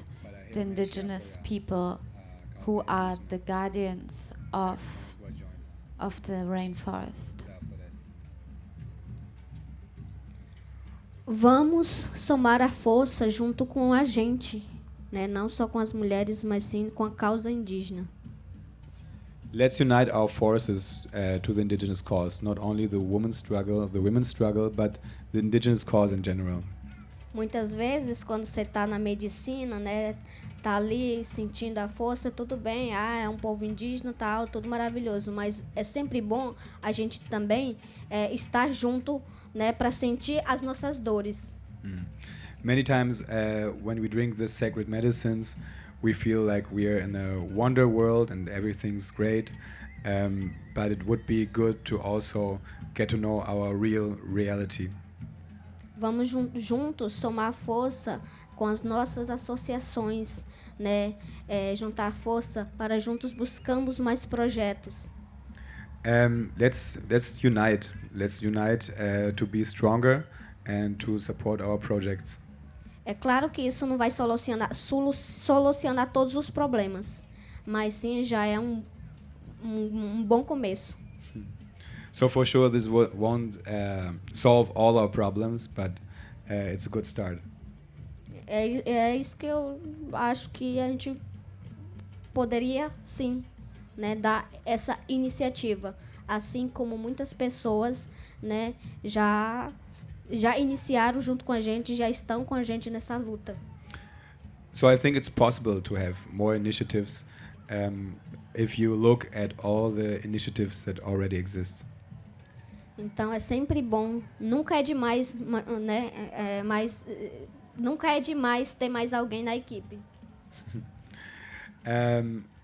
the indigenous people who are the guardians of the rainforest? Vamos somar a força junto com a gente, né? Não só com as mulheres, mas sim com a causa indígena. Let's unite our forces to the indigenous cause, not only the women's struggle, but the indigenous cause in general. Muitas vezes, quando você está na medicina, né, tá ali sentindo a força, tudo bem, é um povo indígena, tal, tudo maravilhoso, mas é sempre bom a gente também estar junto, né, para sentir as nossas dores. Many times when we drink the sacred medicines, we feel like we are in a wonder world and everything's great, but it would be good to also get to know our real reality. Vamos juntos somar força com as nossas associações, né? Juntar força para juntos buscamos mais projetos. Let's unite. Let's unite to be stronger and to support our projects. É claro que isso não vai solucionar todos os problemas, mas sim já é um bom começo. So for sure this won't solve all our problems, but it's a good start. É isso que eu acho que a gente poderia, sim, né, dar essa iniciativa. Assim como muitas pessoas né, já iniciaram junto com a gente, já estão com a gente nessa luta. So I think it's possible to have more initiatives if you look at all the initiatives that already exist. Então é sempre bom, nunca é demais, né, nunca é demais ter mais alguém na equipe.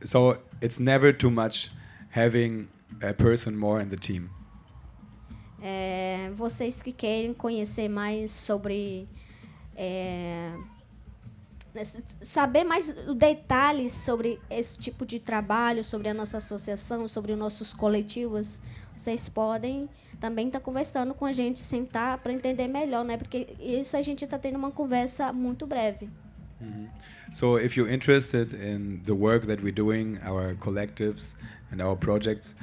So it's never too much having a person more in the team. Vocês que querem conhecer mais sobre saber mais detalhes sobre esse tipo de trabalho, sobre a nossa associação, sobre os nossos coletivos, vocês podem também estar conversando com a gente, sentar para entender melhor, né? Porque isso a gente está tendo uma conversa muito breve. So if you're interested in the work that we're doing, our collectives and our projects,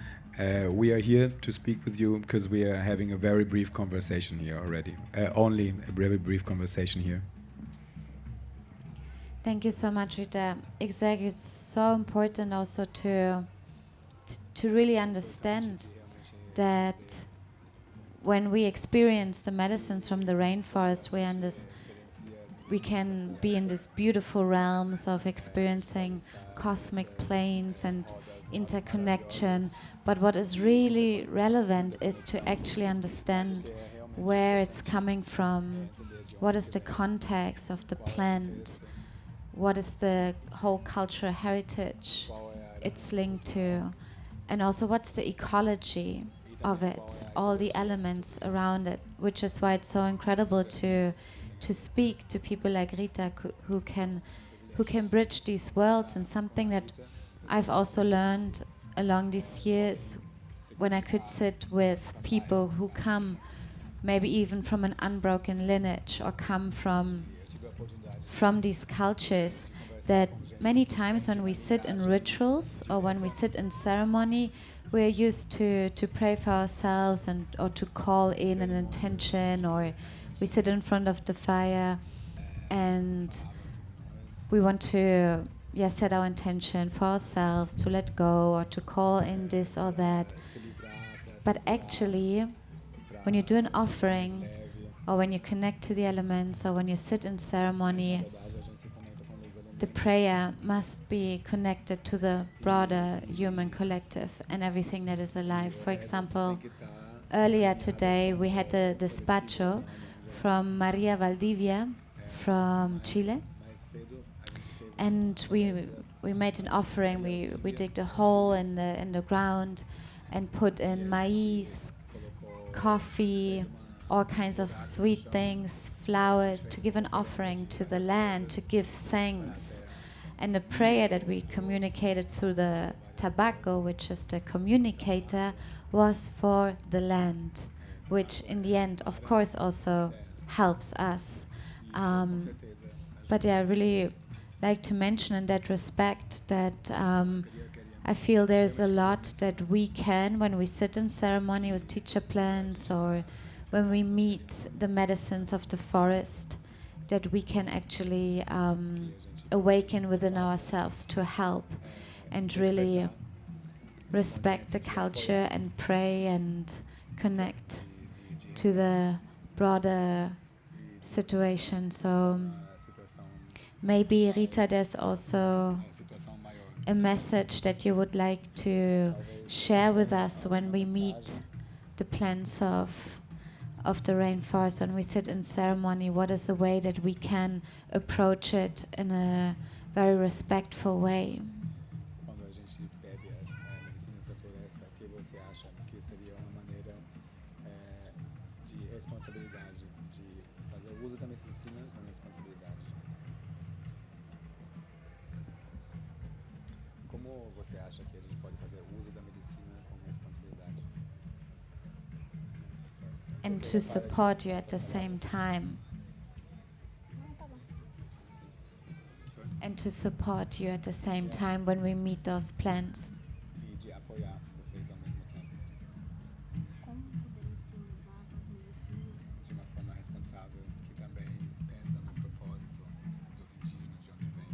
we are here to speak with you because we are having a very brief conversation here already. Only a very brief conversation here. Thank you so much, Rita. Exactly, it's so important also to really understand that when we experience the medicines from the rainforest, we can be in these beautiful realms of experiencing cosmic planes and interconnection. But what is really relevant is to actually understand where it's coming from, what is the context of the plant, what is the whole cultural heritage it's linked to, and also what's the ecology of it, all the elements around it, which is why it's so incredible to speak to people like Rita who can bridge these worlds. And something that I've also learned along these years, when I could sit with people who come maybe even from an unbroken lineage or come from these cultures, that many times when we sit in rituals or when we sit in ceremony, we're used to pray for ourselves or to call in an intention, or we sit in front of the fire and we want to set our intention for ourselves to let go or to call in this or that. But actually, when you do an offering, or when you connect to the elements, or when you sit in ceremony, the prayer must be connected to the broader human collective and everything that is alive. For example, earlier today we had a despacho from Maria Valdivia from Chile, and we made an offering. We digged a hole in the ground and put in maize, coffee, all kinds of sweet things, flowers, to give an offering to the land, to give thanks. And the prayer that we communicated through the tobacco, which is the communicator, was for the land, which in the end, of course, also helps us. But yeah, I really like to mention in that respect that I feel there's a lot that we can, when we sit in ceremony with teacher plants or when we meet the medicines of the forest, that we can actually awaken within ourselves to help and really respect the culture and pray and connect to the broader situation. So maybe, Rita, there's also a message that you would like to share with us when we meet the plants of the rainforest, when we sit in ceremony. What is a way that we can approach it in a very respectful way? Quando a gente bebe as medicinas da floresta, o que você acha que seria uma maneira de responsabilidade, de fazer o uso da medicina com responsabilidade? Como você acha que a gente pode fazer o uso da medicina com responsabilidade? And to support you at the same time. And to support you at the same time when we meet those plants. E de apoiar vocês ao mesmo tempo. Como podemos usar as medicinas? De uma forma responsável, que também pensa no propósito do indígena, de onde vem.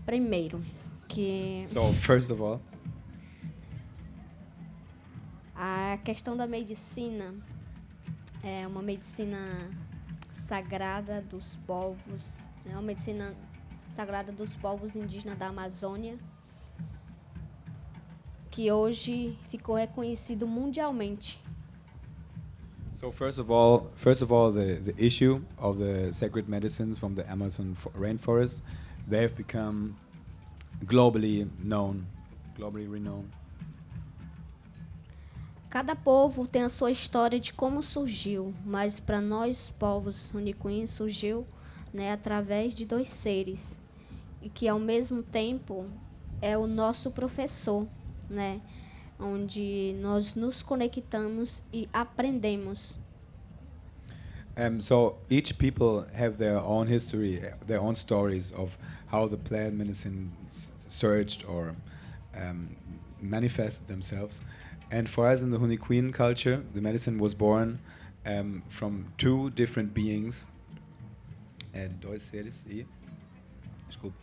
Primeiro, que So first of all, questão da medicina é uma medicina sagrada dos povos, é uma medicina sagrada dos povos indígenas da Amazônia, que hoje ficou reconhecido mundialmente. So first of all, the issue of the sacred medicines from the Amazon rainforest, they have become globally renowned. Cada povo tem a sua história de como surgiu, mas para nós, povos Kuin, surgiu, né, através de dois seres, e que ao mesmo tempo é o nosso professor, né, onde nós nos conectamos e aprendemos. So each people have their own history, their own stories of how the plant medicines surged or manifested themselves. And for us in the Huni Kuin culture, the medicine was born from two different beings. Dois seres e... Desculpa.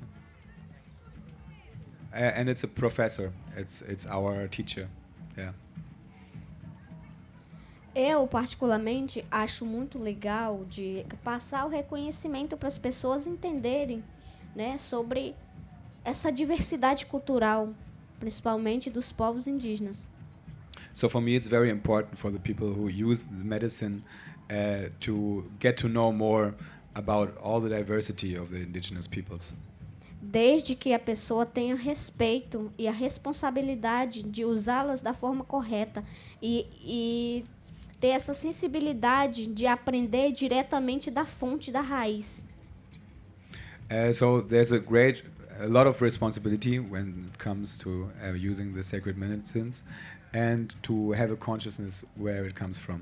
And it's a professor. It's our teacher. Yeah. Eu, particularmente, acho muito legal de passar o reconhecimento para as pessoas entenderem, né, sobre essa diversidade cultural, principalmente dos povos indígenas. So for me, it's very important for the people who use the medicine to get to know more about all the diversity of the indigenous peoples. Desde que a pessoa tenha respeito e a responsabilidade de usá-las da forma correta e ter essa sensibilidade de aprender diretamente da fonte, da raiz. So there's a lot of responsibility when it comes to using the sacred medicines and to have a consciousness where it comes from.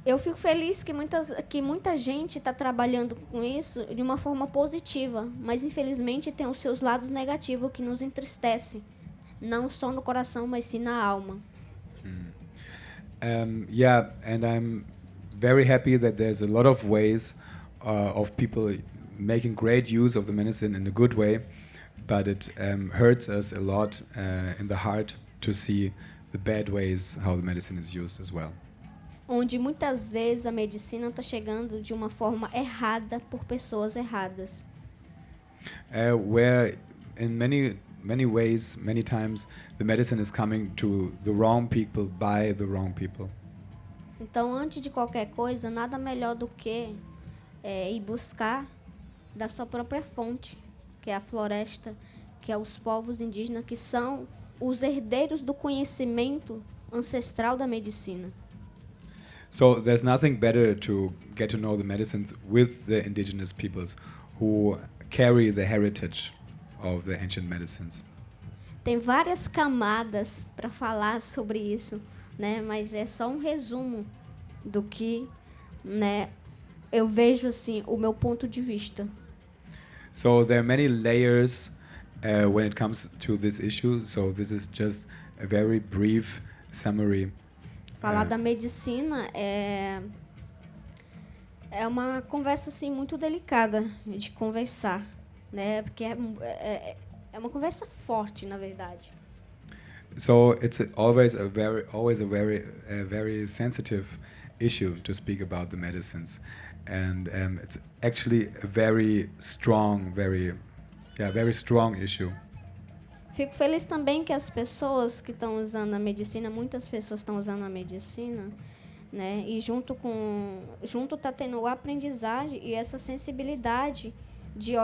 Eu fico feliz que muita gente está trabalhando com isso de uma forma positiva, mas infelizmente tem os seus lados negativos que nos entristece, não só no coração, mas sim na alma. Yeah, and I'm very happy that there's a lot of ways of people making great use of the medicine in a good way, but it hurts us a lot in the heart to see the bad ways how the medicine is used as well. Onde muitas vezes a medicina está chegando de uma forma errada por pessoas erradas. Where in many ways, many times, the medicine is coming to the wrong people by the wrong people. Então, antes de qualquer coisa, nada melhor do que ir buscar da sua própria fonte, que é a floresta, que é os povos indígenas, que são os herdeiros do conhecimento ancestral da medicina. So there's nothing better to get to know the medicines with the indigenous peoples who carry the heritage of the ancient medicines. Tem várias camadas para falar sobre isso, né? Mas é só um resumo do que, né, eu vejo assim, o meu ponto de vista. So there are many layers when it comes to this issue. So this is just a very brief summary. Falar da medicina é uma conversa assim muito delicada de conversar, né? Porque é uma conversa forte, na verdade. So it's always a very sensitive issue to speak about the medicines, and it's actually a very strong issue. Fico feliz também que as pessoas que estão usando a medicina, muitas pessoas estão usando a medicina, né? E junto tá tendo o aprendizagem e essa sensibilidade de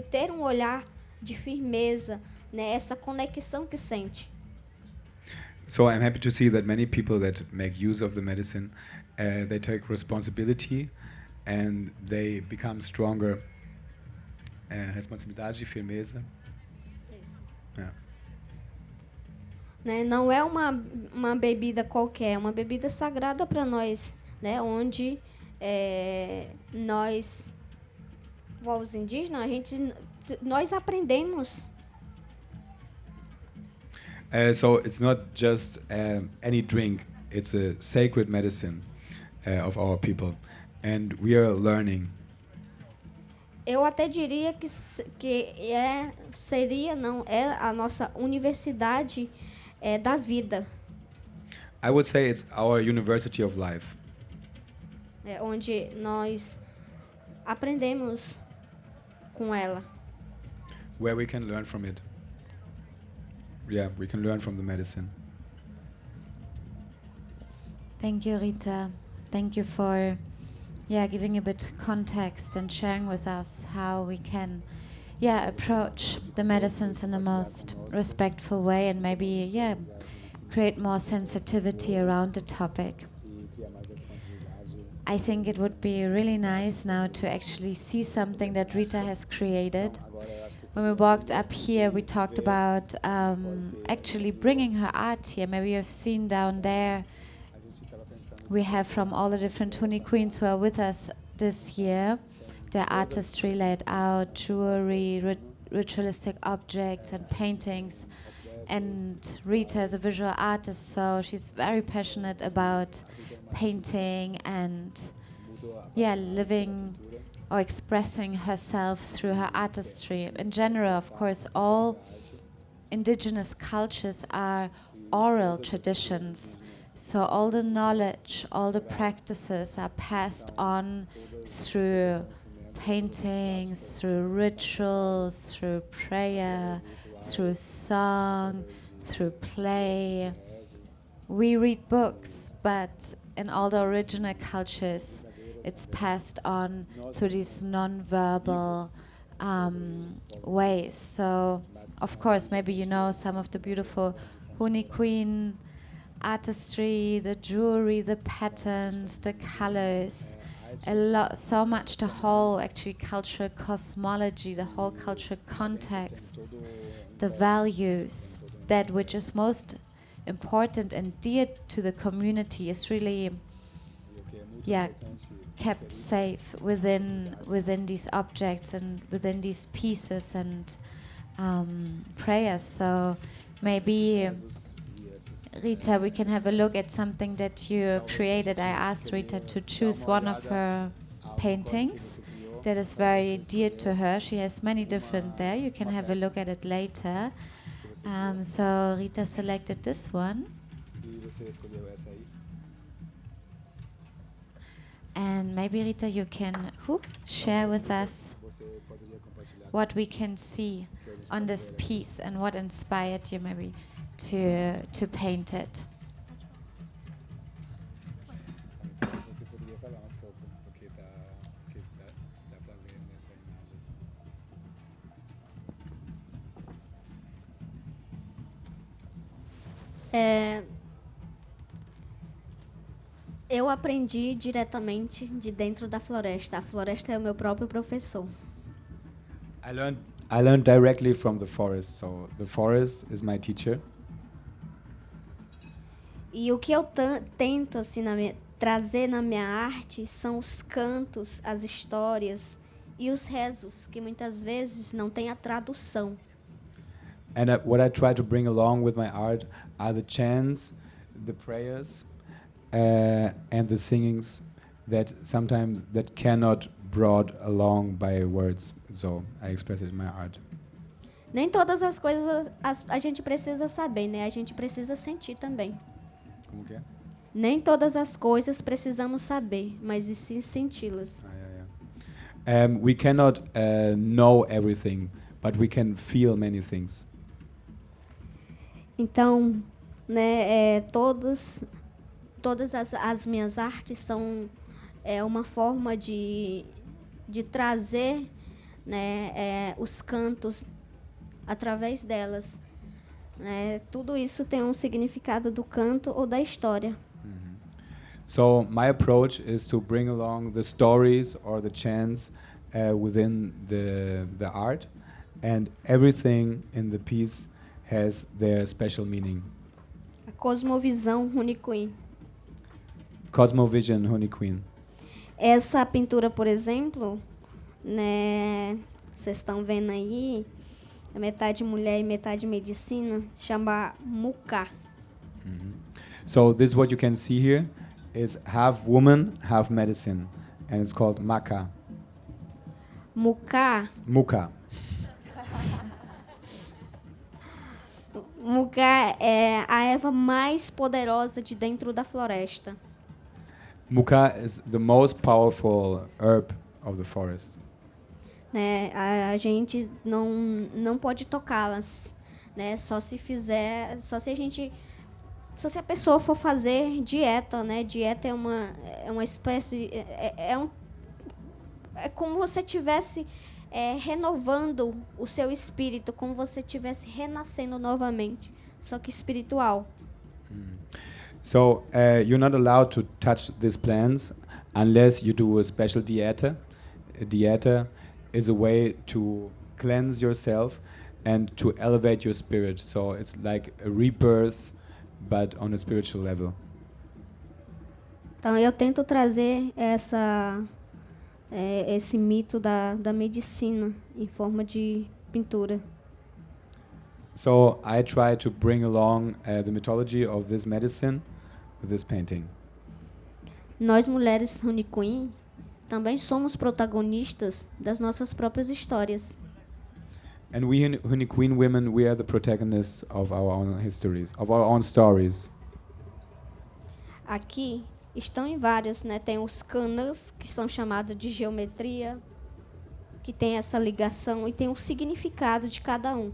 ter um olhar de firmeza, né? Essa conexão que sente. So I'm happy to see that many people that make use of the medicine, they take responsibility and they become stronger. Responsabilidade e firmeza. Yeah. Né? Não é uma bebida qualquer, é uma bebida sagrada para nós, né? Onde nós, povos indígenas, nós aprendemos. So it's not just any drink; it's a sacred medicine of our people, and we are learning. Eu até diria que é a nossa universidade da vida, I would say it's our university of life, onde nós aprendemos com ela. where we can learn from it. Yeah, we can learn from the medicine. Thank you, Rita. Thank you for giving a bit context and sharing with us how we can approach the medicines in the most respectful way and maybe create more sensitivity around the topic. I think it would be really nice now to actually see something that Rita has created. When we walked up here, we talked about actually bringing her art here. Maybe you've seen down there, we have from all the different Huni queens who are with us this year, their artistry laid out, jewelry, ritualistic objects and paintings. And Rita is a visual artist, so she's very passionate about painting and living or expressing herself through her artistry. In general, of course, all indigenous cultures are oral traditions. So all the knowledge, all the practices are passed on through paintings, through rituals, through prayer, through song, through play. We read books, but in all the original cultures, it's passed on through these non-verbal ways. So, of course, maybe you know some of the beautiful Huni Queen artistry, the jewelry, the patterns, the colors, so much the whole actually cultural cosmology, the whole cultural context, the values, that which is most important and dear to the community is really kept safe within these objects and within these pieces and prayers. So maybe Rita, we can have a look at something that you created. I asked Rita to choose one of her paintings that is very dear to her. She has many different there. You can have a look at it later. So Rita selected this one. And maybe Rita, you can share with us what we can see on this piece and what inspired you maybe to paint it. Eu aprendi diretamente de dentro da floresta. A floresta é o meu próprio professor. I learned directly from the forest, so the forest is my teacher. E o que eu tento assim, trazer na minha arte são os cantos, as histórias e os rezos, que muitas vezes não tem a tradução. And what I try to bring along with my art are the chants, the prayers, and the singings that sometimes that cannot brought along by words. So I express it in my art. Nem todas as coisas a gente precisa saber, né? A gente precisa sentir também. Como que é? Nem todas as coisas precisamos saber, mas e sim senti-las. We cannot know everything, but we can feel many things. Então, né, todas as minhas artes são uma forma de trazer, né, os cantos através delas. Tudo isso tem um significado do canto ou da história. So my approach is to bring along the stories or the chants within the art, and everything in the piece has their special meaning. A cosmovisão Huni Kuin. Cosmovision Huni Queen. Essa pintura, por exemplo, né, vocês estão vendo aí, é metade mulher e metade medicina, se chama Muka. So this what you can see here is half woman, half medicine, and it's called Maka. Muka. Muka. Muka é a erva mais poderosa de dentro da floresta. Muka is the most powerful herb of the forest. Né? A gente não pode tocá-las, né? Só se a pessoa for fazer dieta, né? Dieta é uma espécie, é como você tivesse renovando o seu espírito, como você tivesse renascendo novamente, só que espiritual. So you're not allowed to touch these plants unless you do a special dieta. A dieta is a way to cleanse yourself and to elevate your spirit. So it's like a rebirth, but on a spiritual level. Então eu tento trazer esse mito da medicina em forma de pintura. So I try to bring along the mythology of this medicine with this painting. Nós mulheres Kuin também somos protagonistas das nossas próprias histórias. And we Huni Queen women, we are the protagonists of our own histories, of our own stories. Aqui estão em várias, né? Tem os kanas, que são chamados de geometria, que tem essa ligação e tem o significado de cada um.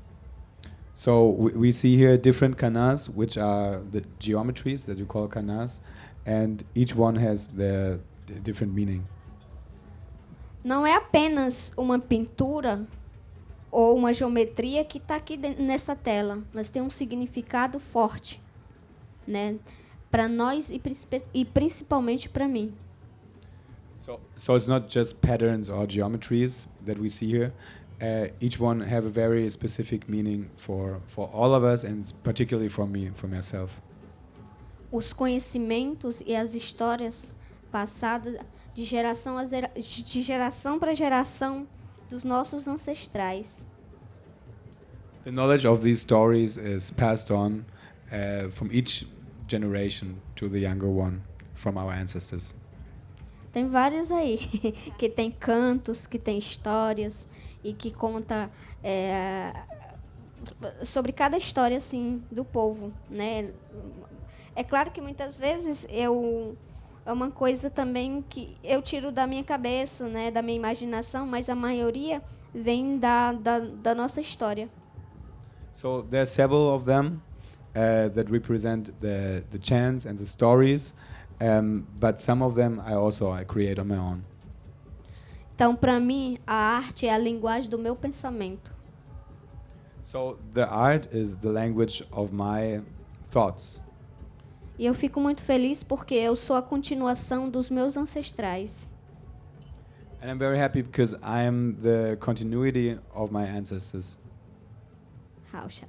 So we see here different kanas, which are the geometries that you call kanas, and each one has their different meaning. Não é apenas uma pintura ou uma geometria que está aqui nessa tela, mas tem um significado forte, né? Para nós e principalmente para mim. So it's not just patterns or geometries that we see here. Each one have a very specific meaning for all of us, and particularly for me, for myself. Os conhecimentos e as histórias passadas de geração para geração dos nossos ancestrais. The knowledge of these stories is passed on from each generation to the younger one, from our ancestors. Tem vários aí, que tem cantos, que tem histórias e que conta sobre cada história assim do povo, né? É claro que muitas vezes é uma coisa também que eu tiro da minha cabeça, né, da minha imaginação, mas a maioria vem da nossa história. So there are several of them that represent the chants and the stories, but some of them I create on my own. Então, para mim, a arte é a linguagem do meu pensamento. So the art is the language of my thoughts. E eu fico muito feliz porque eu sou a continuação dos meus ancestrais. And I'm very happy because I am the continuity of my ancestors. Hausch.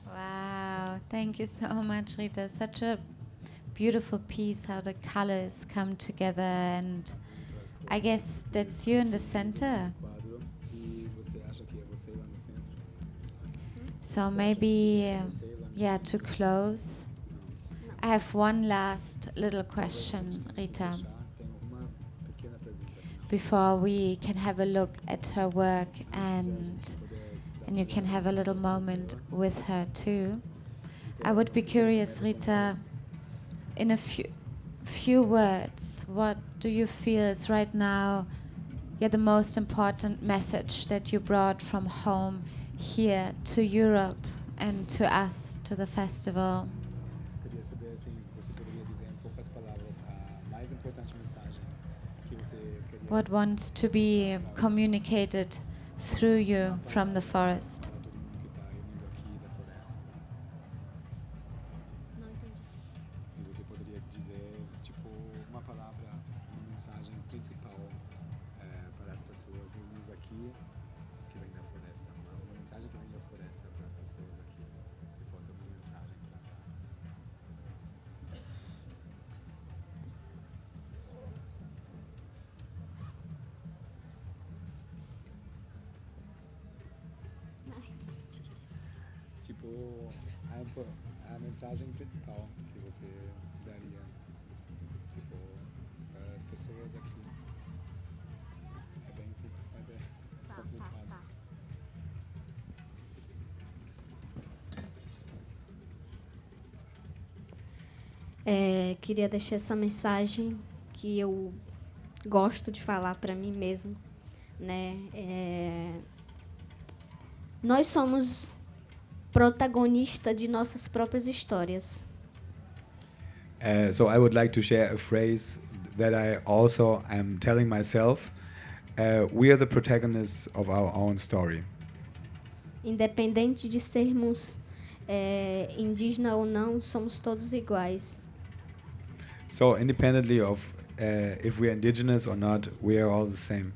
Wow, thank you so much, Rita. Such a beautiful piece, how the colors come together, and I guess that's you in the center. So maybe, to close, I have one last little question, Rita, before we can have a look at her work and you can have a little moment with her too. I would be curious, Rita, in a few words, what do you feel is right now the most important message that you brought from home here to Europe and to us, to the festival? Queria saber assim, você poderia dizer em poucas palavras a mais importante mensagem que você queria. What wants to be communicated through you from the forest? Para todo mundo que está indo aqui da floresta. Não entendi. Se você poderia dizer tipo uma palavra, uma mensagem principal para as pessoas reunidas aqui que vem da floresta, uma mensagem que vem da floresta para as pessoas aqui, se fosse uma mensagem para elas. Tipo, a mensagem principal que você daria, tipo, para as pessoas aqui. É bem simples, mas é complicado. Queria deixar essa mensagem que eu gosto de falar para mim mesmo, né? Nós somos protagonistas de nossas próprias histórias. So I would like to share a phrase that I also am telling myself. We are the protagonists of our own story. Independente de sermos indígena ou não, somos todos iguais. So independently of if we are indigenous or not, we are all the same.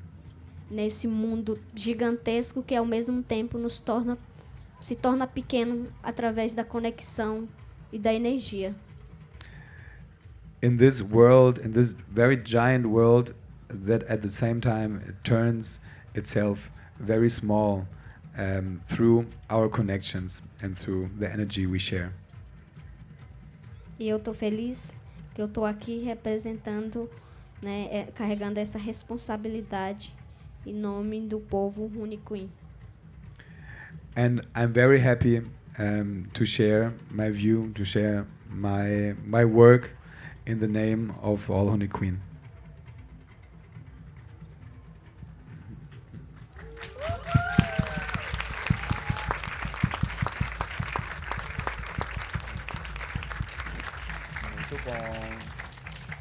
Nesse mundo gigantesco que ao mesmo tempo se torna pequeno através da conexão e da energia. In this world, in this very giant world, that at the same time it turns itself very small through our connections and through the energy we share. E eu estou feliz que eu estou aqui representando, né, carregando essa responsabilidade em nome do povo Huni Kuin. And I'm very happy to share my view, to share my work in the name of all Huni Kuin.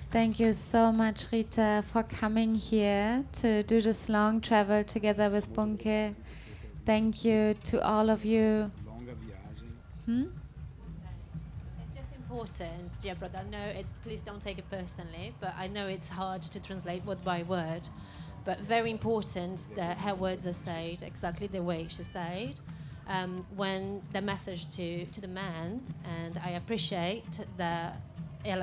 Thank you so much, Rita, for coming here to do this long travel together with Bunke. Thank you to all of you. It's just important, dear brother. I know please don't take it personally, but I know it's hard to translate word by word. But very important that her words are said exactly the way she said. When the message to the man, and I appreciate that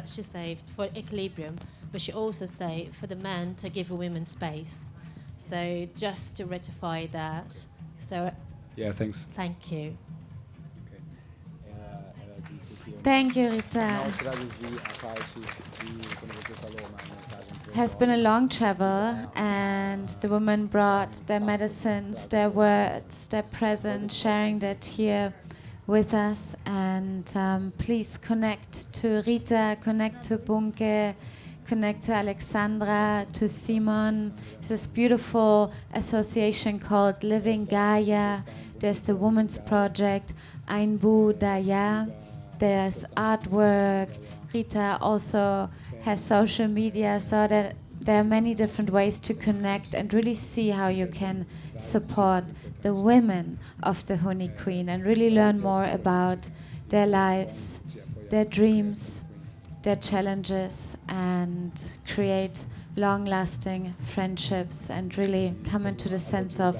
she said for equilibrium, but she also said for the man to give a woman space. So just to rectify that. So Yeah, thanks. thank you. Thank you, Rita. Has been a long travel, and the women brought their medicines, their words, their presence, sharing that here with us. And please connect to Rita, connect to Bunke, connect to Alexandra, to Simon. There's this beautiful association called Living Gaia. There's the Women's Project, Ainbu Daya. There's artwork. Rita also has social media, so that there are many different ways to connect and really see how you can support the women of the Huni Queen and really learn more about their lives, their dreams, their challenges, and create long-lasting friendships and really come into the sense of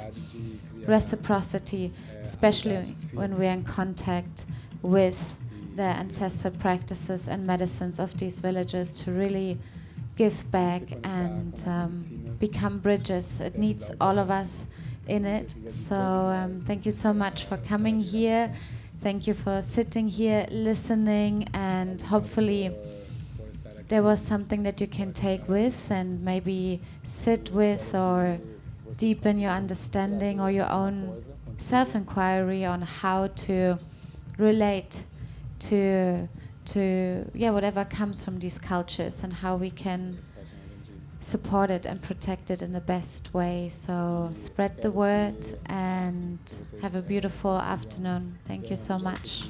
reciprocity, especially when we're in contact with the ancestral practices and medicines of these villages, to really give back and become bridges. It needs all of us in it. So thank you so much for coming here. Thank you for sitting here, listening, and hopefully there was something that you can take with and maybe sit with or deepen your understanding or your own self-inquiry on how to relate to whatever comes from these cultures and how we can support it and protect it in the best way. So spread the word and have a beautiful afternoon. Thank you so much.